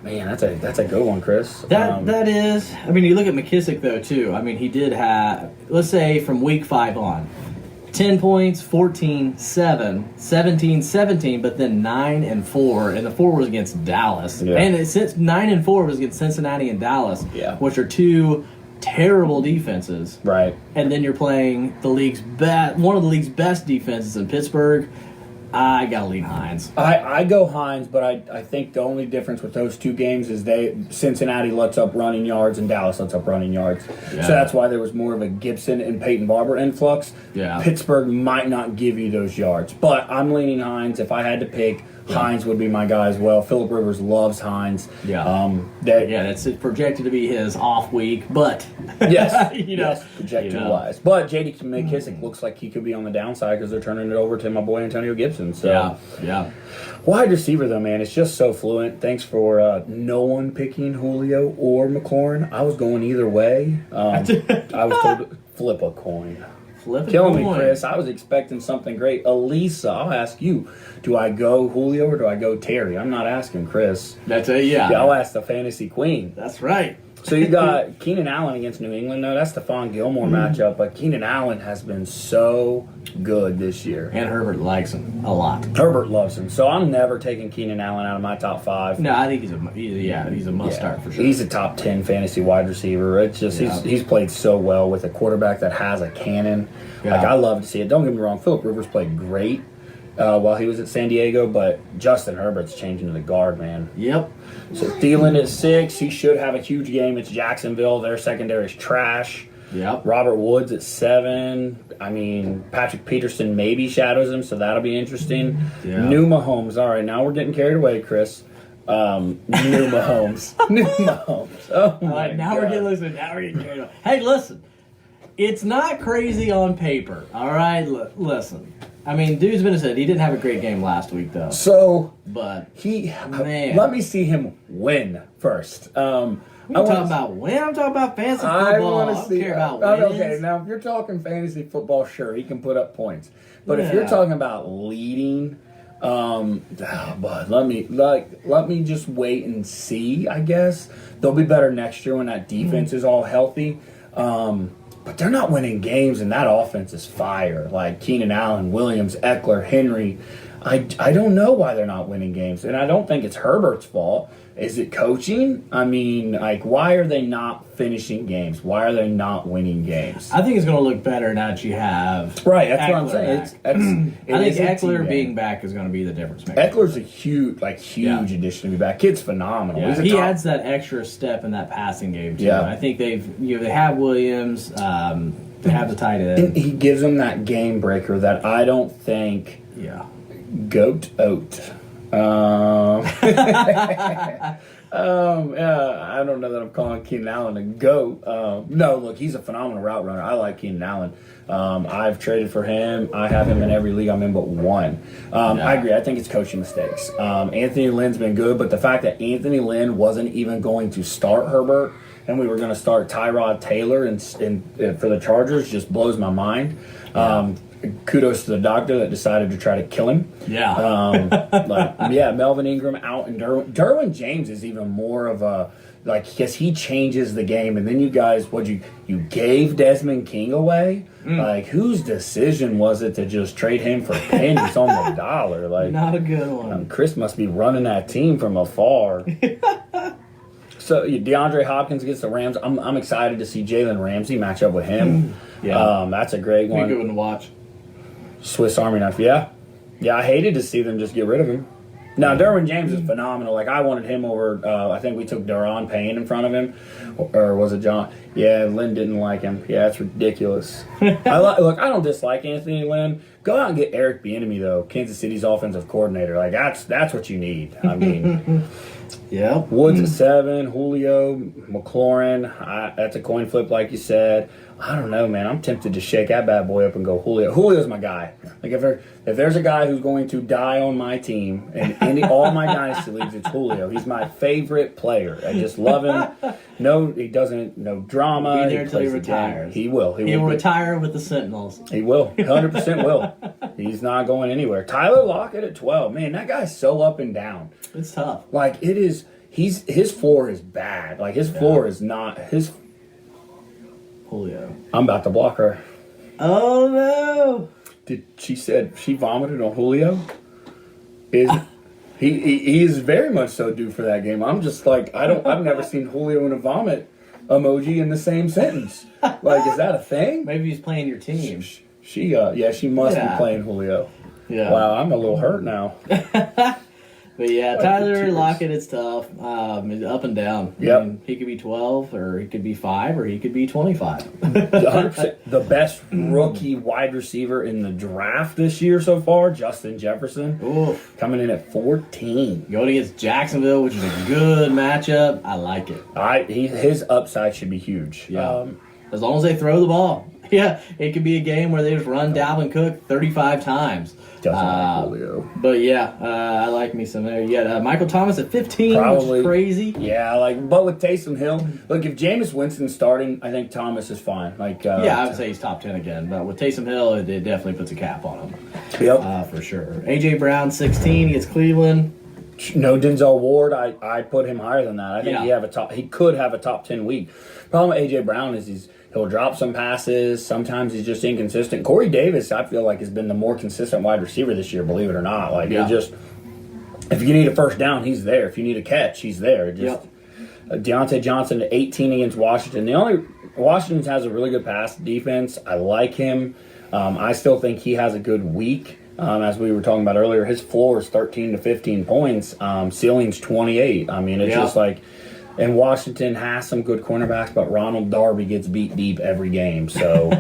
man, that's a good one, Chris. That is. I mean, you look at McKissick, though, too. I mean, he did have, let's say, from week 5 on. 10 points, 14, 7, 17, 17, but then 9 and 4, and the 4 was against Dallas. Yeah. And since 9 and 4 was against Cincinnati and Dallas, which are 2 terrible defenses. Right. And then you're playing one of the league's best defenses in Pittsburgh. I gotta lean Hines. I go Hines, but I think the only difference with those 2 games is Cincinnati lets up running yards and Dallas lets up running yards. Yeah. So that's why there was more of a Gibson and Peyton Barber influx. Yeah. Pittsburgh might not give you those yards, but I'm leaning Hines. If I had to pick, Hines would be my guy as well. Phillip Rivers loves Hines. Yeah. That's projected to be his off week, but yes, projected-wise. But J.D. McKissick looks like he could be on the downside because they're turning it over to my boy Antonio Gibson. So yeah. Wide receiver, though, man, it's just so fluent. Thanks for no one picking Julio or McLaurin. I was going either way. I was told to flip a coin. Killing me, Chris. I was expecting something great. Elisa, I'll ask you. Do I go Julio or do I go Terry? I'm not asking Chris. That's it, yeah. I'll ask the fantasy queen. That's right. So you got Keenan Allen against New England. No, that's the Stephon Gilmore matchup. But Keenan Allen has been so good this year. And Herbert likes him a lot. Herbert loves him. So I'm never taking Keenan Allen out of my top 5. No, I think he's a must-start for sure. He's a top 10 fantasy wide receiver. It's just he's played so well with a quarterback that has a cannon. Yeah. Like, I love to see it. Don't get me wrong. Phillip Rivers played great while he was at San Diego, but Justin Herbert's changing to the guard, man. Yep. So Thielen at 6. He should have a huge game. It's Jacksonville. Their secondary is trash. Yep. Robert Woods at 7. I mean, Patrick Peterson maybe shadows him, so that'll be interesting. Yep. New Mahomes. All right, now we're getting carried away, Chris. New Mahomes. New Mahomes. Oh, my God. Now we're getting carried away. Hey, listen. It's not crazy on paper, all right? Listen. I mean, dude's been said he didn't have a great game last week, though. So, but let me see him win first. I'm talking about win. I'm talking about fantasy football. I don't care about wins. Okay, now if you're talking fantasy football, sure, he can put up points. But if you're talking about leading, but let me just wait and see. I guess they'll be better next year when that defense is all healthy. But they're not winning games, and that offense is fire. Like Keenan Allen, Williams, Eckler, Henry. I don't know why they're not winning games, and I don't think it's Herbert's fault. Is it coaching? I mean, like, why are they not finishing games? Why are they not winning games? I think it's going to look better now that you have right. That's what I'm saying. I think Eckler being back is going to be the difference maker. Eckler's a huge addition to be back. Kid's phenomenal. Yeah. He adds that extra step in that passing game too. Yeah. I think they have Williams. They have the tight end. And he gives them that game breaker that I don't think. Yeah. Goat oat. I don't know that I'm calling Keenan Allen a goat. No, look, he's a phenomenal route runner. I like Keenan Allen. I've traded for him. I have him in every league I'm in but one. I agree. I think it's coaching mistakes. Anthony Lynn's been good, but the fact that Anthony Lynn wasn't even going to start Herbert and we were going to start Tyrod Taylor and for the Chargers just blows my mind. Kudos to the doctor that decided to try to kill him. Yeah. Melvin Ingram out, and Derwin James is even more of a because he changes the game. And then you guys, you gave Desmond King away? Like, whose decision was it to just trade him for pennies on the dollar? Like, not a good one. Chris must be running that team from afar. So DeAndre Hopkins against the Rams. I'm excited to see Jalen Ramsey match up with him. That's a great one. Be a good one to watch. Swiss Army knife. Yeah. I hated to see them just get rid of him. Now, Derwin James is phenomenal. Like, I wanted him over, I think we took Daron Payne in front of him. Or was it John? Yeah, Lynn didn't like him. Yeah, that's ridiculous. Look, I don't dislike Anthony Lynn. Go out and get Eric Bieniemy, though, Kansas City's offensive coordinator. Like, that's what you need. I mean, Woods at 7, Julio, McLaurin. That's a coin flip, like you said. I don't know, man. I'm tempted to shake that bad boy up and go Julio. Julio's my guy. Like, if there's a guy who's going to die on my team and all my dynasty leagues, it's Julio. He's my favorite player. I just love him. No drama. He'll be there until he retires. He will. He will retire with the Sentinels. He will. 100% will. He's not going anywhere. Tyler Lockett at 12. Man, that guy's so up and down. It's tough. Like, it is. His floor is bad. Like, his floor is not his. Julio. I'm about to block her. Oh no! She said she vomited on Julio? He is very much so due for that game. I'm just like, I've never seen Julio in a vomit emoji in the same sentence. Like, is that a thing? Maybe he's playing your team. She must be playing Julio. Yeah. Wow, I'm a little hurt now. But yeah, Tyler Lockett, it's tough. It's up and down. Yep. I mean, he could be 12, or he could be 5, or he could be 25. 100%. The best rookie wide receiver in the draft this year so far, Justin Jefferson, coming in at 14. Going against Jacksonville, which is a good matchup. I like it. His upside should be huge. Yeah. As long as they throw the ball. Yeah, it could be a game where they just run Dalvin Cook 35 times. Julio. But yeah, I like me some there. Yeah, Michael Thomas at 15, which is crazy. Yeah, but with Taysom Hill, look, if Jameis Winston's starting, I think Thomas is fine. I would say he's top 10 again. But with Taysom Hill, it definitely puts a cap on him. Yep. For sure. A.J. Brown, 16, against Cleveland. No, Denzel Ward, I put him higher than that. I think he could have a top 10 week. Problem with A.J. Brown is he'll drop some passes. Sometimes he's just inconsistent. Corey Davis, I feel like, has been the more consistent wide receiver this year, believe it or not. Like, if you need a first down, he's there. If you need a catch, he's there. Deontay Johnson at 18 against Washington. Washington has a really good pass defense. I like him. I still think he has a good week. As we were talking about earlier, his floor is 13 to 15 points. Ceiling's 28. I mean, it's just like... And Washington has some good cornerbacks, but Ronald Darby gets beat deep every game. So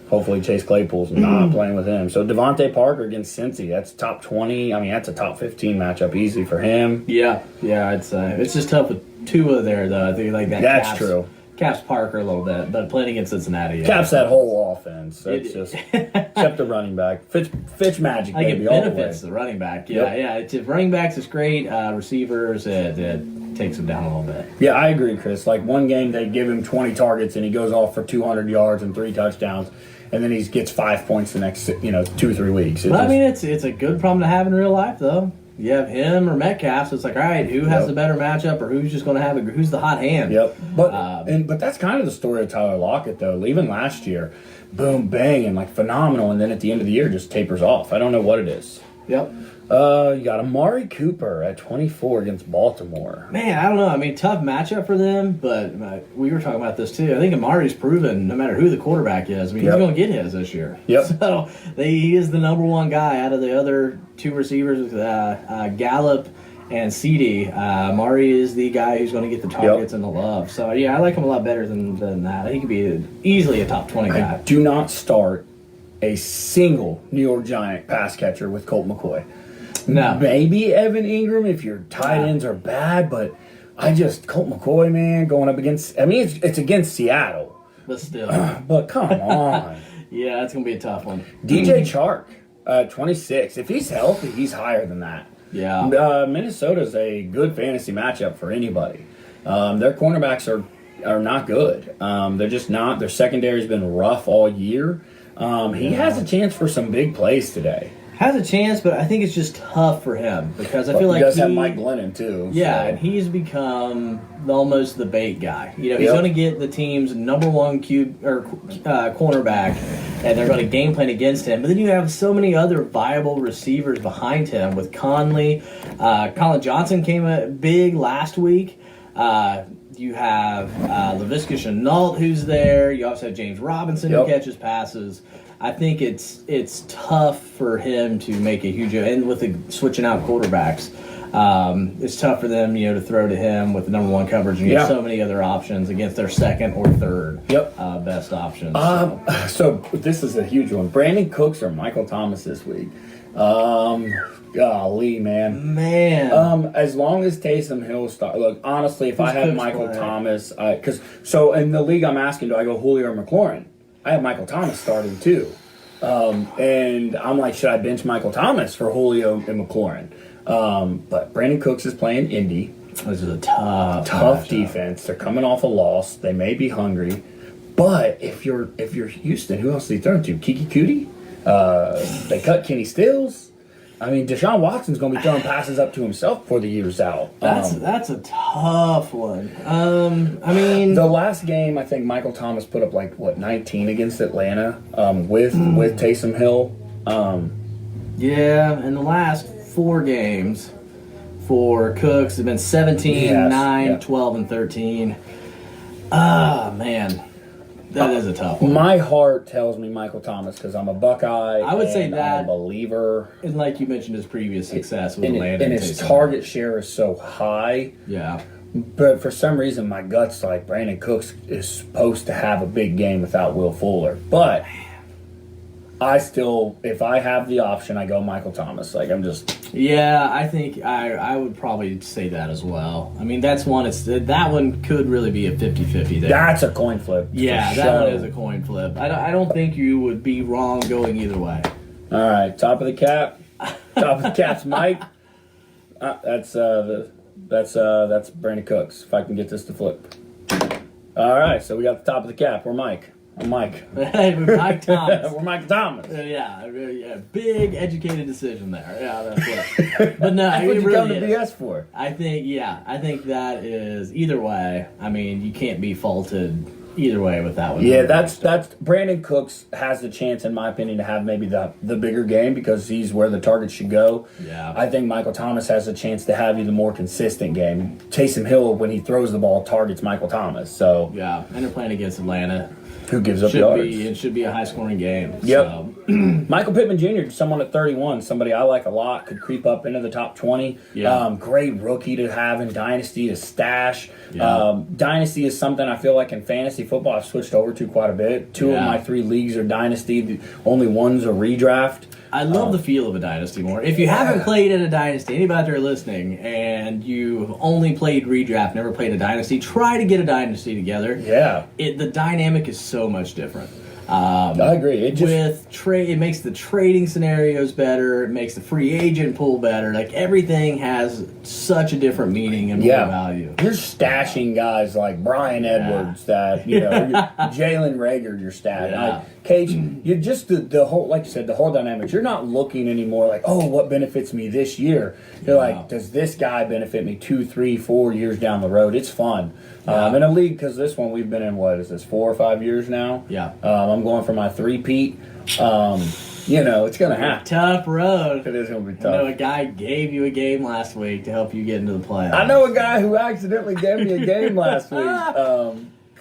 hopefully Chase Claypool's not playing with him. So Devontae Parker against Cincy, that's top 20. I mean, that's a top 15 matchup easy for him. Yeah, I'd say. It's just tough with Tua there, though. I think like that. That's true. Caps Parker a little bit, but playing against Cincinnati. Caps that whole offense. It's just except the running back. Fitch magic, baby. It benefits the running back. Yeah. If running backs is great, receivers it takes him down a little bit. Yeah, I agree, Chris. Like, one game they give him 20 targets and he goes off for 200 yards and 3 touchdowns, and then he gets 5 points the next 2 or 3 weeks. I mean, it's a good problem to have in real life, though. You have him or Metcalf, so it's like, all right, who has the better matchup, or who's just going to have who's the hot hand? Yep. But that's kind of the story of Tyler Lockett, though. Leaving last year, boom, bang, and phenomenal, and then at the end of the year just tapers off. I don't know what it is. Yep. You got Amari Cooper at 24 against Baltimore. Man, I don't know. I mean, tough matchup for them, but we were talking about this too. I think Amari's proven no matter who the quarterback is, I mean, he's going to get his this year. Yep. So he is the number one guy out of the other 2 receivers, Gallup and CD. Amari is the guy who's going to get the targets and the love. So, yeah, I like him a lot better than that. He could be easily a top 20 guy. Do not start a single New York Giant pass catcher with Colt McCoy. No. Maybe Evan Ingram if your tight ends are bad, but Colt McCoy, man, going up against... I mean, it's against Seattle. But still. But come on. Yeah, that's going to be a tough one. DJ Chark, 26. If he's healthy, he's higher than that. Yeah. Minnesota's a good fantasy matchup for anybody. Their cornerbacks are are not good. They're just not. Their secondary's been rough all year. He has a chance for some big plays today. Has a chance, but I think it's just tough for him because I feel like he does have Mike Glennon too. Yeah, so. and he's become almost the bait guy. You know, he's Yep. going to get the team's number one cornerback, and they're going to game plan against him. But then you have so many other viable receivers behind him with Conley. Colin Johnson came big last week. You have Laviska Shenault who's there. You also have James Robinson who catches passes. I think it's tough for him to make a huge, and with the switching out quarterbacks, it's tough for them, to throw to him with the number one coverage. And you have so many other options against their second or third best options. So this is a huge one. Brandon Cooks or Michael Thomas this week? Golly, man. As long as Taysom Hill starts, look, honestly, if I have Michael Thomas, because in the league I'm asking, do I go Julio or McLaurin? I have Michael Thomas starting too. And I'm like, should I bench Michael Thomas for Julio and McLaurin? But Brandon Cooks is playing Indy. This is a tough defense. They're coming off a loss. They may be hungry. But if you're Houston, who else are they throwing to? Kiki Cootie? They cut Kenny Stills. I mean, Deshaun Watson's going to be throwing passes up to himself before the year's out. That's a tough one. I mean, the last game, I think Michael Thomas put up 19 against Atlanta with Taysom Hill. In the last 4 games for Cooks have been 17, 9, 12, and 13. Man. That is a tough one. My heart tells me Michael Thomas because I'm a Buckeye. I would say that. I'm a believer. And like you mentioned, his previous success with Atlanta. And his target share is so high. Yeah. But for some reason, my gut's like Brandon Cooks is supposed to have a big game without Will Fuller. But I still, if I have the option, I go Michael Thomas. Yeah, I think I would probably say that as well. I mean, that's one. That one could really be a 50-50 there. That's a coin flip. Yeah, that one is a coin flip. I don't think you would be wrong going either way. All right, top of the cap. Top of the cap's Mike. That's Brandon Cooks. If I can get this to flip. All right, so we got the top of the cap. We're Mike. I'm Mike. We're Mike Thomas. We're Mike Thomas. Yeah, big educated decision there. Yeah, that's it. But no, that's what you come to BS for. I think that is either way. I mean, you can't be faulted either way with that one. Yeah, that's Brandon Cooks has the chance, in my opinion, to have maybe the bigger game because he's where the target should go. Yeah, I think Michael Thomas has a chance to have the more consistent game. Taysom Hill, when he throws the ball, targets Michael Thomas. So yeah, and they're playing against Atlanta. Who gives up yards? It should be a high-scoring game. Yep. So. Michael Pittman Jr., someone at 31, somebody I like a lot, could creep up into the top 20. Yeah. Great rookie to have in Dynasty to stash. Yeah. Dynasty is something I feel like in fantasy football I've switched over to quite a bit. 2 of my 3 leagues are Dynasty. The only one's a redraft. I love the feel of a Dynasty more. If you haven't played in a Dynasty, anybody out there listening, and you've only played redraft, never played a Dynasty, try to get a Dynasty together. Yeah. The dynamic is so much different. I agree. It makes the trading scenarios better. It makes the free agent pool better. Like everything has such a different meaning and more value. You're stashing guys like Brian Edwards, that Jalen Rager. You're stashing. Yeah. Cage, you're just the whole, like you said, the whole dynamics. You're not looking anymore like, oh, what benefits me this year? You're like, does this guy benefit me 2, 3, 4 years down the road? It's fun. In a league, because this one we've been in, 4 or 5 years now? Yeah. I'm going for my 3-peat. It's going to happen. Tough road. It is going to be tough. I know a guy gave you a game last week to help you get into the playoffs. I know a guy who accidentally gave me a game last week.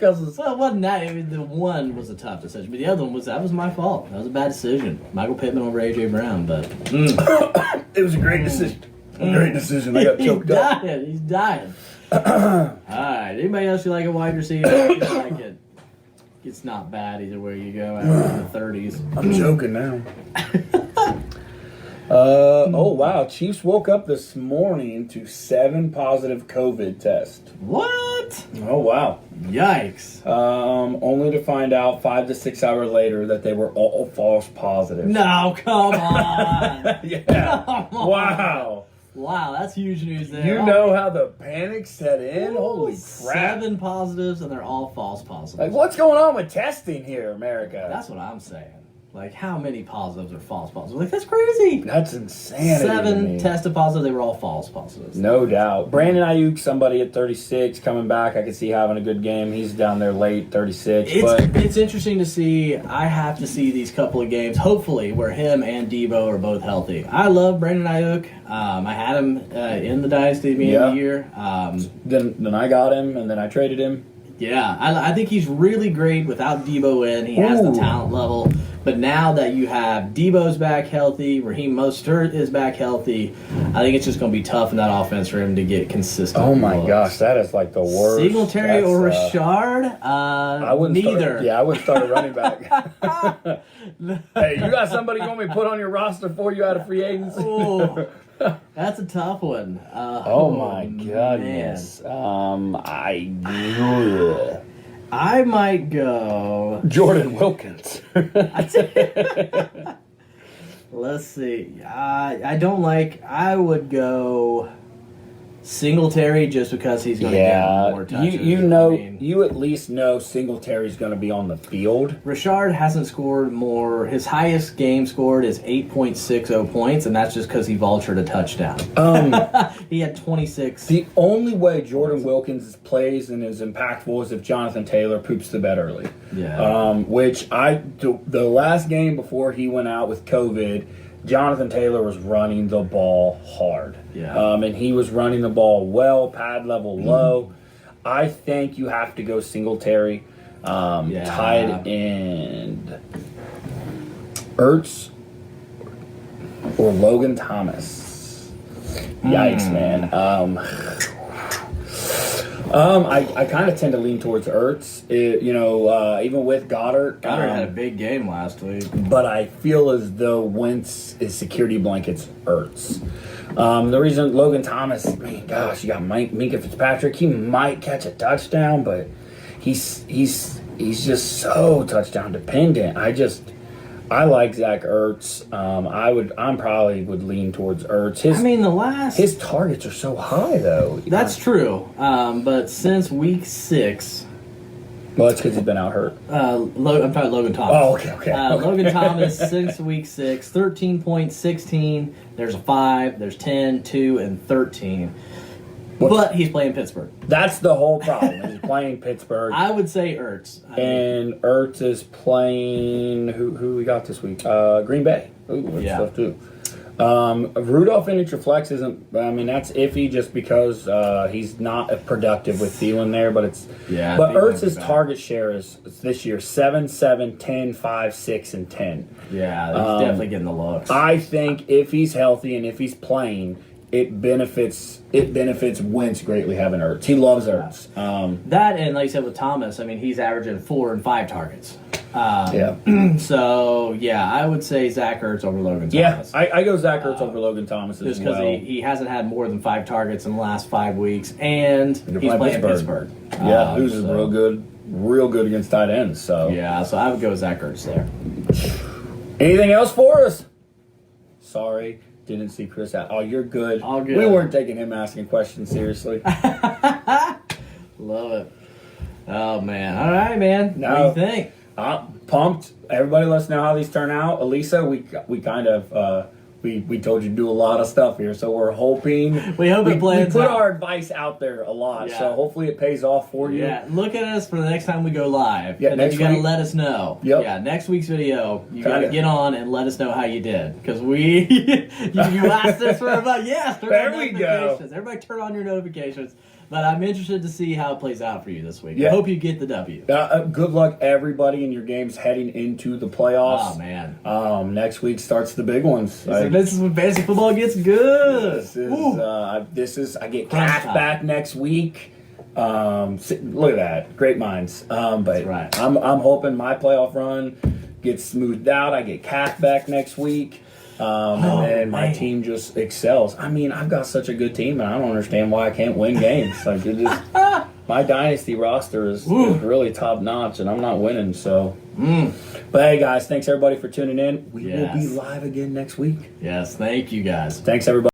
Well, it wasn't that. The one was a tough decision, but the other one was my fault. That was a bad decision. Michael Pittman over A.J. Brown, but it was a great decision. Great decision. I got choked up. He's dying. All right. Anybody else you like a wide receiver? I feel like it. It's not bad either way you go. Out in the 30s. I'm joking now. Oh wow! Chiefs woke up this morning to 7 positive COVID tests. What? Oh wow! Yikes! Only to find out 5 to 6 hours later that they were all false positives. No, come on! Yeah. Come on. Wow. Wow, that's huge news there. You know how the panic set in? Holy crap. 7 positives, and they're all false positives. Like, what's going on with testing here, America? That's what I'm saying. Like, how many positives are false positives? Like, that's crazy. That's insanity. 7 tested positive, they were all false positives. No doubt. Brandon Ayuk, somebody at 36, coming back. I could see having a good game. He's down there late, 36. It's interesting to see. I have to see these couple of games, hopefully, where him and Debo are both healthy. I love Brandon Ayuk. I had him in the Dynasty at the beginning of the year. Then I got him, and then I traded him. Yeah, I think he's really great without Debo in. He has the talent level. But now that you have Debo's back healthy, Raheem Mostert is back healthy, I think it's just going to be tough in that offense for him to get consistent. Oh my gosh, that is like the worst. Singletary or Rashard? I wouldn't neither. I wouldn't start a running back. Hey, you got somebody you want me to put on your roster for you out of free agency? Ooh, that's a tough one. Oh my goodness. I might go Jordan Wilkins. Let's see. I would go Singletary just because he's going to get more touches. You at least know Singletary's going to be on the field. Rashard hasn't scored more. His highest game scored is 8.60 points, and that's just because he vultured a touchdown. He had 26. The only way Jordan Wilkins plays and is impactful is if Jonathan Taylor poops the bed early. Yeah. The last game before he went out with COVID, Jonathan Taylor was running the ball hard. Yeah. And he was running the ball well, pad level low. I think you have to go Singletary. Tight end. Ertz or Logan Thomas. Yikes, man. I kind of tend to lean towards Ertz. Even with Goddard. Goddard had a big game last week. But I feel as though Wentz is security blankets Ertz. The reason Logan Thomas, you got Minka Fitzpatrick. He might catch a touchdown, but he's just so touchdown dependent. I like Zach Ertz. I probably would lean towards Ertz. His targets are so high though. That's true. But since week 6. Well, that's because he's been out hurt. I'm talking Logan Thomas. Oh, okay. Logan Thomas, since week 6, 13.16. There's a 5, there's 10, 2, and 13. But he's playing Pittsburgh. That's the whole problem. He's playing Pittsburgh. I would say Ertz. And Ertz is playing who we got this week? Green Bay. Ooh, that's tough too. Rudolph in your flex isn't. That's iffy just because he's not productive with Thielen there. But But Ertz's target share is this year 7, 7, 10, 5, 6, and 10. Yeah, he's definitely getting the looks. I think if he's healthy and if he's playing, it benefits Wentz greatly having Ertz. He loves Ertz. That and like you said with Thomas, he's averaging 4 and 5 targets. So I would say Zach Ertz over Logan Thomas. Yeah, I go Zach Ertz over Logan Thomas as just well. because he hasn't had more than 5 targets in the last 5 weeks, and he's playing Pittsburgh. Who's real good against tight ends. So so I would go Zach Ertz there. Anything else for us? Sorry. Didn't see Chris out. Oh, you're good. All good. We weren't taking him asking questions seriously. Love it. Oh, man. All right, man. What do you think? Pumped. Everybody let us know how these turn out. Elisa, we kind of we told you to do a lot of stuff here, so we're hoping we put our advice out there a lot, so hopefully it pays off for you. Yeah, look at us for the next time we go live. Yeah, and then you gotta let us know. Yep. Yeah, next week's video, you gotta get on and let us know how you did. Because you asked us for about there we go. Everybody turn on your notifications. But I'm interested to see how it plays out for you this week. Yeah. I hope you get the W. Good luck, everybody, in your games heading into the playoffs. Oh, man. Next week starts the big ones. This is when fantasy football gets good. This is I get Calf back next week. Look at that. Great minds. But that's right. I'm hoping my playoff run gets smoothed out. I get Calf back next week. And then my team just excels. I've got such a good team, and I don't understand why I can't win games. My dynasty roster is really top notch, and I'm not winning. So, But hey, guys, thanks everybody for tuning in. We will be live again next week. Yes, thank you guys. Thanks everybody.